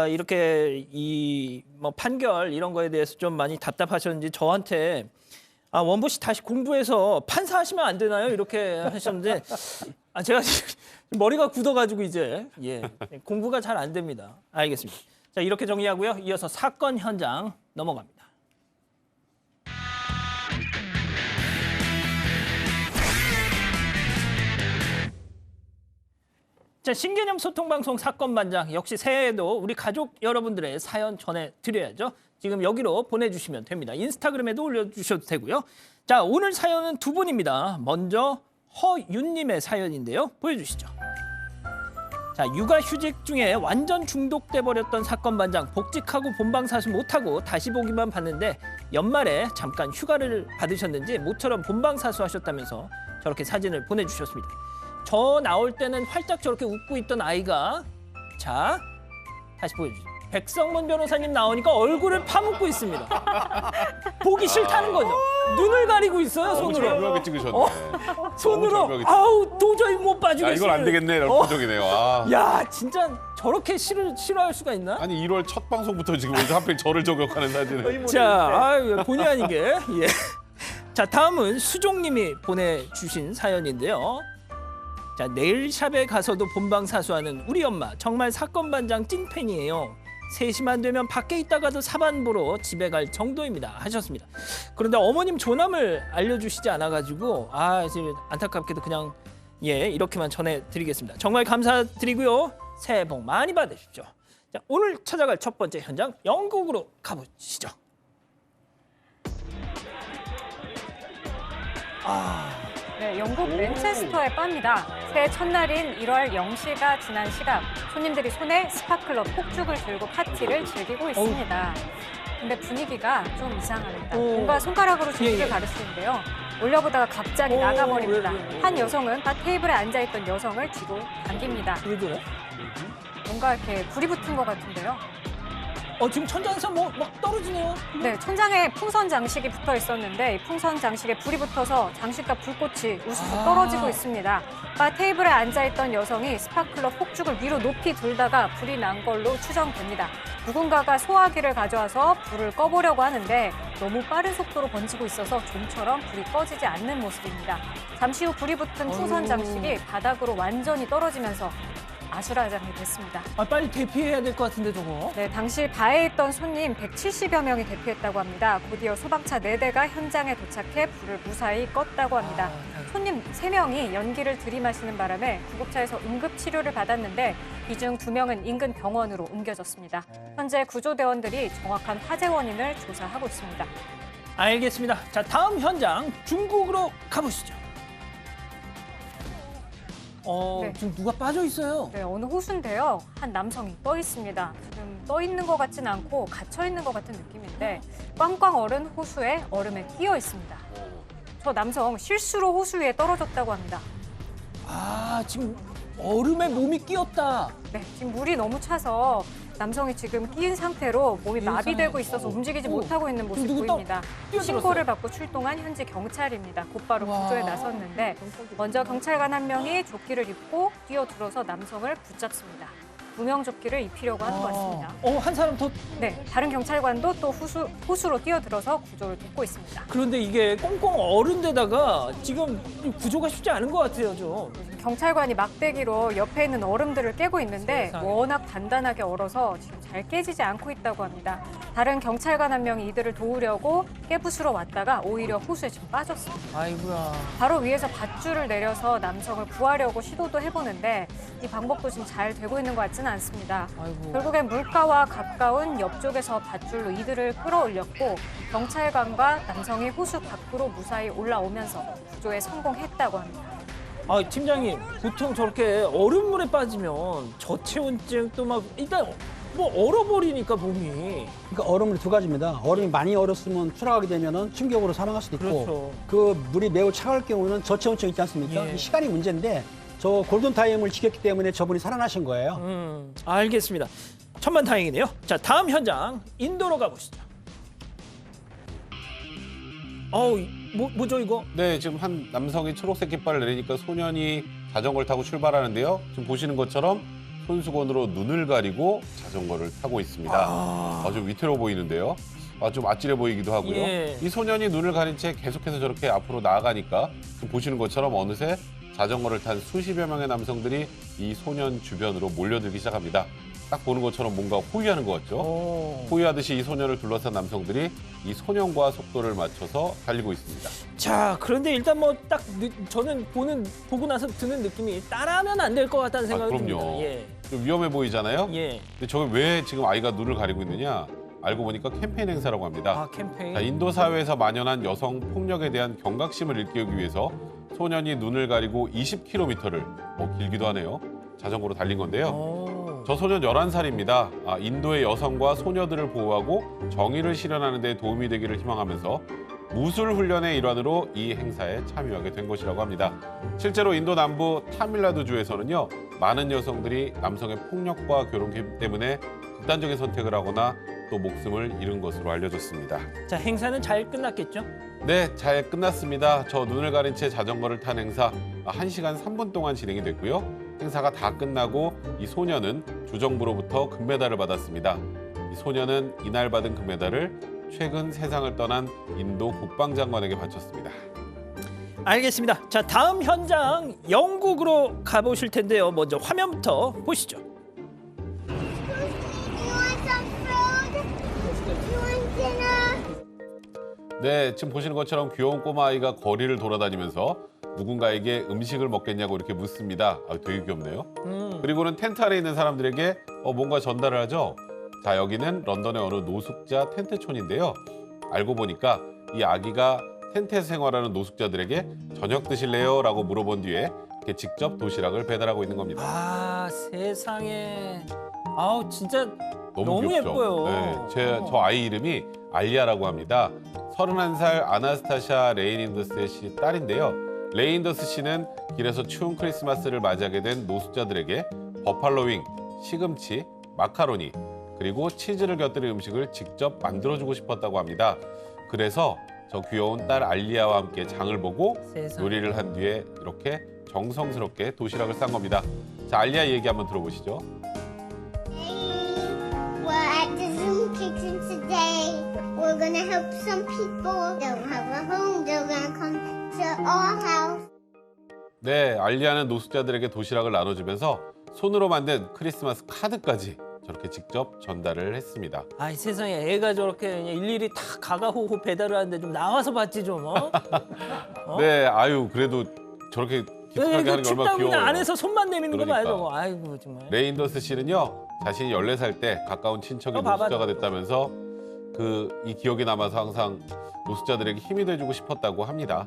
이렇게 이 뭐 판결 이런 거에 대해서 좀 많이 답답하셨는지 저한테 원보 씨 다시 공부해서 판사하시면 안 되나요? 이렇게 하셨는데 제가 지금 머리가 굳어가지고 이제 공부가 잘 안 됩니다. 알겠습니다. 자, 이렇게 정리하고요. 이어서 사건 현장 넘어갑니다. 자, 신개념 소통방송 사건반장 역시 새해에도 우리 가족 여러분들의 사연 전해드려야죠. 지금 여기로 보내주시면 됩니다. 인스타그램에도 올려주셔도 되고요. 자, 오늘 사연은 두 분입니다. 먼저 허윤님의 사연인데요. 보여주시죠. 자, 육아휴직 중에 완전 중독돼 버렸던 사건반장 복직하고 본방사수 못하고 다시 보기만 봤는데 연말에 잠깐 휴가를 받으셨는지 모처럼 본방사수 하셨다면서 저렇게 사진을 보내주셨습니다. 저 나올 때는 활짝 저렇게 웃고 있던 아이가 자 다시 보여주죠. 백성문 변호사님 나오니까 얼굴을 파묻고 있습니다. 보기 싫다는 거죠. 눈을 가리고 있어요, 너무 손으로. 절묘하게 찍으셨네. 손으로 절묘하게 아우 도저히 못 봐주겠어요. 이건 안 되겠네 이런 표정이네요. 야 진짜 저렇게 싫어할 수가 있나? 아니 1월 첫 방송부터 지금 하필 저를 저격하는 사진을. 자, 본의 아니게 예. 자, 다음은 수종님이 보내주신 사연인데요. 자, 네일샵에 가서도 본방사수하는 우리 엄마 정말 사건반장 찐팬이에요. 3시만 되면 밖에 있다가도 사반 보러 집에 갈 정도입니다 하셨습니다. 그런데 어머님 조남을 알려주시지 않아가지고 지금 안타깝게도 그냥 이렇게만 전해드리겠습니다. 정말 감사드리고요. 새해 복 많이 받으십시오. 자, 오늘 찾아갈 첫 번째 현장 영국으로 가보시죠. 네, 영국 맨체스터의 바입니다. 새해 첫날인 1월 0시가 지난 시각 손님들이 손에 스파클러 폭죽을 들고 파티를 즐기고 있습니다. 근데 분위기가 좀 이상합니다. 뭔가 손가락으로 주위를 가르치는데요. 올려보다가 갑자기 나가버립니다. 한 여성은 바 테이블에 앉아있던 여성을 뒤로 당깁니다. 뭔가 이렇게 불이 붙은 것 같은데요. 지금 천장에서 막 떨어지네요. 네, 천장에 풍선 장식이 붙어 있었는데 이 풍선 장식에 불이 붙어서 장식과 불꽃이 우수수 떨어지고 있습니다. 바 테이블에 앉아있던 여성이 스파클러 폭죽을 위로 높이 들다가 불이 난 걸로 추정됩니다. 누군가가 소화기를 가져와서 불을 꺼보려고 하는데 너무 빠른 속도로 번지고 있어서 좀처럼 불이 꺼지지 않는 모습입니다. 잠시 후 불이 붙은 풍선 장식이 바닥으로 완전히 떨어지면서 아수라장이 됐습니다. 빨리 대피해야 될 것 같은데 저거. 네, 당시 바에 있던 손님 170여 명이 대피했다고 합니다. 곧이어 소방차 4대가 현장에 도착해 불을 무사히 껐다고 합니다. 손님 3명이 연기를 들이마시는 바람에 구급차에서 응급치료를 받았는데 이 중 2명은 인근 병원으로 옮겨졌습니다. 현재 구조대원들이 정확한 화재 원인을 조사하고 있습니다. 알겠습니다. 자, 다음 현장 중국으로 가보시죠. 네. 지금 누가 빠져 있어요? 네, 어느 호수인데요. 한 남성이 떠 있습니다. 지금 떠 있는 것 같진 않고 갇혀 있는 것 같은 느낌인데 꽝꽝 얼은 호수에 얼음에 끼어 있습니다. 저 남성 실수로 호수 위에 떨어졌다고 합니다. 지금 얼음에 몸이 끼었다. 네, 지금 물이 너무 차서 남성이 지금 끼인 상태로 몸이 마비되고 있어서 움직이지 못하고 있는 모습이 누구 보입니다. 뛰어들었어요? 신고를 받고 출동한 현지 경찰입니다. 곧바로 구조에 나섰는데 먼저 경찰관 한 명이 조끼를 입고 뛰어들어서 남성을 붙잡습니다. 구명조끼를 입히려고 하는 것 같습니다. 한 사람 더. 네, 다른 경찰관도 또 호수로 뛰어들어서 구조를 돕고 있습니다. 그런데 이게 꽁꽁 얼은 데다가 지금 구조가 쉽지 않은 것 같아요, 좀. 경찰관이 막대기로 옆에 있는 얼음들을 깨고 있는데 세상에. 워낙 단단하게 얼어서 지금 잘 깨지지 않고 있다고 합니다. 다른 경찰관 한 명이 이들을 도우려고 깨부수러 왔다가 오히려 호수에 지금 빠졌습니다. 아이고야. 바로 위에서 밧줄을 내려서 남성을 구하려고 시도도 해보는데 이 방법도 지금 잘 되고 있는 것 같지는 않습니다. 아이고. 결국엔 물가와 가까운 옆쪽에서 밧줄로 이들을 끌어올렸고 경찰관과 남성이 호수 밖으로 무사히 올라오면서 구조에 성공했다고 합니다. 팀장님, 보통 저렇게 얼음물에 빠지면 저체온증 또 막 일단 얼어버리니까 몸이. 그러니까 얼음이 두 가지입니다. 얼음이 많이 얼었으면 추락하게 되면은 충격으로 사망할 수도 있고 그렇죠. 그 물이 매우 차가울 경우는 저체온증 있지 않습니까? 예. 이 시간이 문제인데 저 골든타임을 지켰기 때문에 저분이 살아나신 거예요. 알겠습니다. 천만다행이네요. 자, 다음 현장 인도로 가보시죠. 뭐죠 이거? 네, 지금 한 남성이 초록색 깃발을 내리니까 소년이 자전거를 타고 출발하는데요. 지금 보시는 것처럼 손수건으로 눈을 가리고 자전거를 타고 있습니다. 좀 위태로워 보이는데요. 좀 아찔해 보이기도 하고요. 예. 이 소년이 눈을 가린 채 계속해서 저렇게 앞으로 나아가니까 지금 보시는 것처럼 어느새 자전거를 탄 수십여 명의 남성들이 이 소년 주변으로 몰려들기 시작합니다. 딱 보는 것처럼 뭔가 호위하는 것 같죠? 호위하듯이 이 소년을 둘러싼 남성들이 이 소년과 속도를 맞춰서 달리고 있습니다. 자, 그런데 일단 저는 보고 나서 드는 느낌이 따라하면 안 될 것 같다는 생각이 듭니다. 그럼요. 예. 좀 위험해 보이잖아요? 예. 근데 저게 왜 지금 아이가 눈을 가리고 있느냐? 알고 보니까 캠페인 행사라고 합니다. 캠페인. 자, 인도 사회에서 만연한 여성 폭력에 대한 경각심을 일깨우기 위해서 소년이 눈을 가리고 20km를 길기도 하네요. 자전거로 달린 건데요. 저 소년 11살입니다. 인도의 여성과 소녀들을 보호하고 정의를 실현하는 데 도움이 되기를 희망하면서 무술 훈련의 일환으로 이 행사에 참여하게 된 것이라고 합니다. 실제로 인도 남부 타밀나두주에서는요, 많은 여성들이 남성의 폭력과 결혼 때문에 극단적인 선택을 하거나 또 목숨을 잃은 것으로 알려졌습니다. 자, 행사는 잘 끝났겠죠? 네, 잘 끝났습니다. 저 눈을 가린 채 자전거를 탄 행사 1시간 3분 동안 진행이 됐고요. 행사가 다 끝나고 이 소녀는 주정부로부터 금메달을 받았습니다. 이 소녀는 이날 받은 금메달을 최근 세상을 떠난 인도 국방장관에게 바쳤습니다. 알겠습니다. 자, 다음 현장 영국으로 가보실 텐데요. 먼저 화면부터 보시죠. 네, 지금 보시는 것처럼 귀여운 꼬마아이가 거리를 돌아다니면서 누군가에게 음식을 먹겠냐고 이렇게 묻습니다. 되게 귀엽네요. 그리고는 텐트 안에 있는 사람들에게 뭔가 전달을 하죠. 자, 여기는 런던의 어느 노숙자 텐트촌인데요. 알고 보니까 이 아기가 텐트에서 생활하는 노숙자들에게 저녁 드실래요? 라고 물어본 뒤에 이렇게 직접 도시락을 배달하고 있는 겁니다. 세상에. 진짜 너무 귀엽죠? 예뻐요. 네, 저 아이 이름이 알리아라고 합니다. 31살 아나스타샤 레이닌더스 씨 딸인데요. 레이닌더스 씨는 길에서 추운 크리스마스를 맞이하게 된 노숙자들에게 버팔로윙, 시금치, 마카로니, 그리고 치즈를 곁들인 음식을 직접 만들어주고 싶었다고 합니다. 그래서 저 귀여운 딸 알리아와 함께 장을 보고 세상에. 요리를 한 뒤에 이렇게 정성스럽게 도시락을 싼 겁니다. 자, 알리아 얘기 한번 들어보시죠. We're at the Zoom kitchen today. We're gonna help some people. Don't have a home. They're gonna come to our house. 네, 알리아는 노숙자들에게 도시락을 나눠주면서 손으로 만든 크리스마스 카드까지 저렇게 직접 전달을 했습니다. 아이 세상에 애가 저렇게 그냥 일일이 다 가가호호 배달을 하는데 좀 나와서 봤지 좀. 어? 네, 아유 그래도 저렇게 기특하게 하는 게 얼마나 춥다고 귀여워요. 그냥 안에서 손만 내미는 거 그러니까. 말고. 아이고 정말. 레인더스 씨는요, 자신이 14살 때 가까운 친척이 봐봐. 노숙자가 됐다면서 이 기억이 남아서 항상 노숙자들에게 힘이 돼주고 싶었다고 합니다.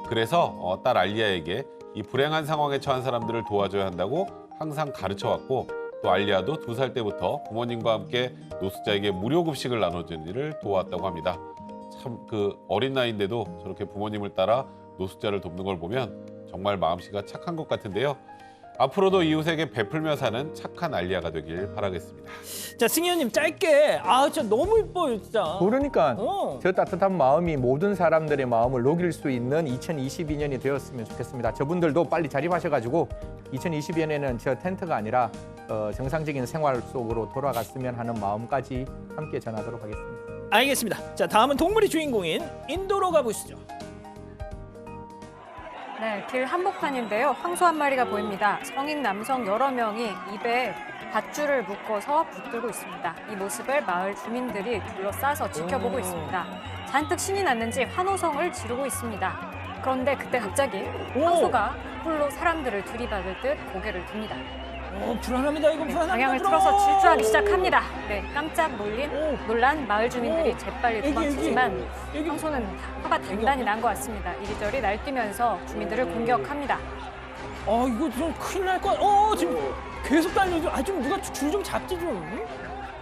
그래서 딸 알리아에게 이 불행한 상황에 처한 사람들을 도와줘야 한다고 항상 가르쳐왔고, 또 알리아도 2살 때부터 부모님과 함께 노숙자에게 무료 급식을 나눠주는 일을 도왔다고 합니다. 참 어린 나이인데도 저렇게 부모님을 따라 노숙자를 돕는 걸 보면 정말 마음씨가 착한 것 같은데요. 앞으로도 이웃에게 베풀며 사는 착한 알리아가 되길 바라겠습니다. 자 승희원님 짧게. 아 진짜 너무 이뻐요 진짜. 그러니까 어. 저 따뜻한 마음이 모든 사람들의 마음을 녹일 수 있는 2022년이 되었으면 좋겠습니다. 저분들도 빨리 자립하셔가지고 2022년에는 저 텐트가 아니라 정상적인 생활 속으로 돌아갔으면 하는 마음까지 함께 전하도록 하겠습니다. 알겠습니다. 자 다음은 동물이 주인공인 인도로 가보시죠. 네, 길 한복판인데요. 황소 한 마리가 보입니다. 성인 남성 여러 명이 입에 밧줄을 묶어서 붙들고 있습니다. 이 모습을 마을 주민들이 둘러싸서 지켜보고 있습니다. 잔뜩 신이 났는지 환호성을 지르고 있습니다. 그런데 그때 갑자기 황소가 홀로 사람들을 들이받을 듯 고개를 듭니다. 불안합니다. 이거 네, 불안합니다. 방향을 그럼. 틀어서 질주하기 시작합니다. 네, 깜짝 놀란 마을 주민들이 재빨리 도망치지만 애기. 황소는 화가 단단히 난 것 같습니다. 이리저리 날뛰면서 주민들을 공격합니다. 이거 좀 큰일 날 것. 지금 계속 달려줘. 좀 누가 줄 좀 잡지 좀.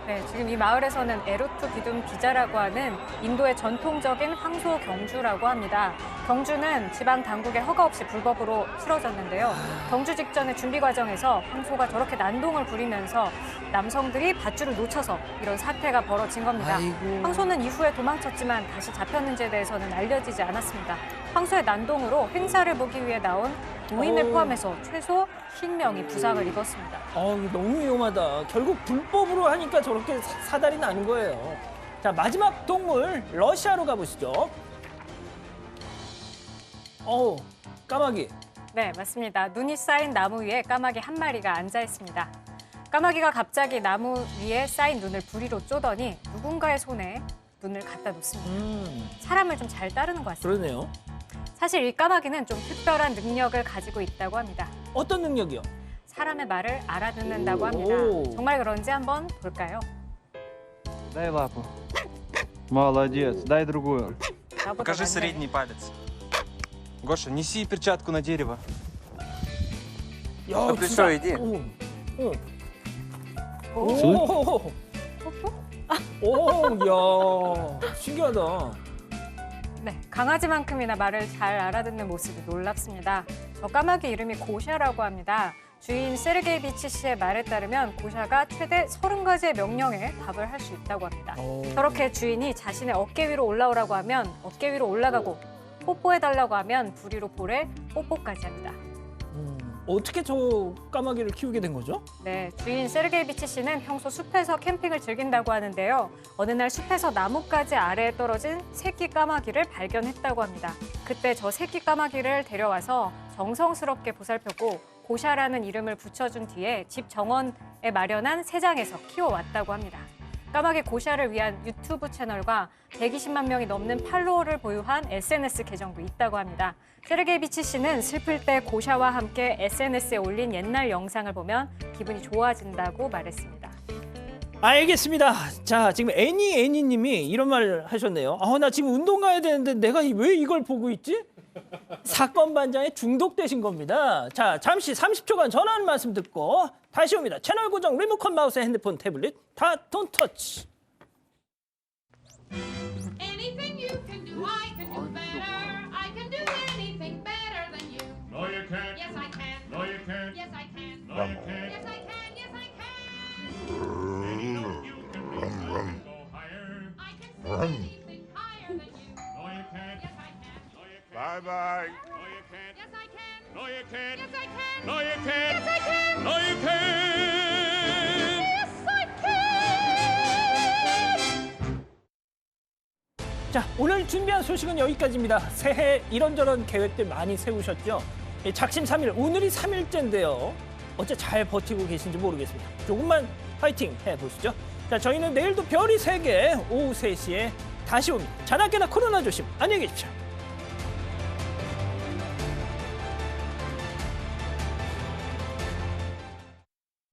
네, 지금 이 마을에서는 에루투 기둥 비자라고 하는 인도의 전통적인 황소 경주라고 합니다. 경주는 지방 당국의 허가 없이 불법으로 치러졌는데요. 경주 직전의 준비 과정에서 황소가 저렇게 난동을 부리면서 남성들이 밧줄을 놓쳐서 이런 사태가 벌어진 겁니다. 아이고. 황소는 이후에 도망쳤지만 다시 잡혔는지에 대해서는 알려지지 않았습니다. 황소의 난동으로 행사를 보기 위해 나온 노인을 포함해서 최소 50명이 부상을 입었습니다. 이거 너무 위험하다. 결국 불법으로 하니까 저렇게 사달이 나는 거예요. 자 마지막 동물 러시아로 가보시죠. 까마귀. 네, 맞습니다. 눈이 쌓인 나무 위에 까마귀 한 마리가 앉아 있습니다. 까마귀가 갑자기 나무 위에 쌓인 눈을 부리로 쪼더니 누군가의 손에 눈을 갖다 놓습니다. 사람을 좀 잘 따르는 것 같습니다. 그러네요. 사실 이 까마귀는 좀 특별한 능력을 가지고 있다고 합니다. 어떤 능력이요? 사람의 말을 알아듣는다고 합니다. 오. 정말 그런지 한번 볼까요? Дай лапу. Молодец. Дай другую. 나보다 Покажи 낫네. средний палец. Гоша, неси перчатку на дерево. 야, 그 진짜. 이디. 야, 신기하다. 네, 강아지만큼이나 말을 잘 알아듣는 모습이 놀랍습니다. 저 까마귀 이름이 고샤라고 합니다. 주인 세르게이비치 씨의 말에 따르면 고샤가 최대 30가지의 명령에 답을 할 수 있다고 합니다. 저렇게 주인이 자신의 어깨 위로 올라오라고 하면 어깨 위로 올라가고 뽀뽀해달라고 하면 부리로 볼에 뽀뽀까지 합니다. 어떻게 저 까마귀를 키우게 된 거죠? 네, 주인 세르게이비치 씨는 평소 숲에서 캠핑을 즐긴다고 하는데요. 어느 날 숲에서 나뭇가지 아래에 떨어진 새끼 까마귀를 발견했다고 합니다. 그때 저 새끼 까마귀를 데려와서 정성스럽게 보살폈고 고샤라는 이름을 붙여준 뒤에 집 정원에 마련한 새장에서 키워왔다고 합니다. 까마귀 고샤를 위한 유튜브 채널과 120만 명이 넘는 팔로워를 보유한 SNS 계정도 있다고 합니다. 세르게이비치 씨는 슬플 때 고샤와 함께 SNS에 올린 옛날 영상을 보면 기분이 좋아진다고 말했습니다. 알겠습니다. 자, 지금 애니님이 이런 말을 하셨네요. 나 지금 운동 가야 되는데 내가 왜 이걸 보고 있지? 사건 반장에 중독되신 겁니다. 자, 잠시 30초간 전하는 말씀 듣고 다시 옵니다. 채널 고정, 리모컨, 마우스, 핸드폰, 태블릿 다 don't touch. Anything you can do, I can do better. I can do anything better than you. No, you can't. Yes, I can. No, you can't. Yes, I can. No, you can't. Yes, I can. Yes, I can. Bye bye. No, you can't. Yes, I can. No, you can't. Yes, I can. No, you can't. Yes, I can. No, you can't. Yes, I can. 자, 오늘 준비한 소식은 여기까지입니다. 새해 이런저런 계획들 많이 세우셨죠? 작심삼일, 오늘이 3일째인데요. 어째 잘 버티고 계신지 모르겠습니다. 조금만 파이팅 해보시죠. 자, 저희는 내일도 별이 3개 오후 3시에 다시 옵니다. 자나깨나 코로나 조심. 안녕히 계십시오.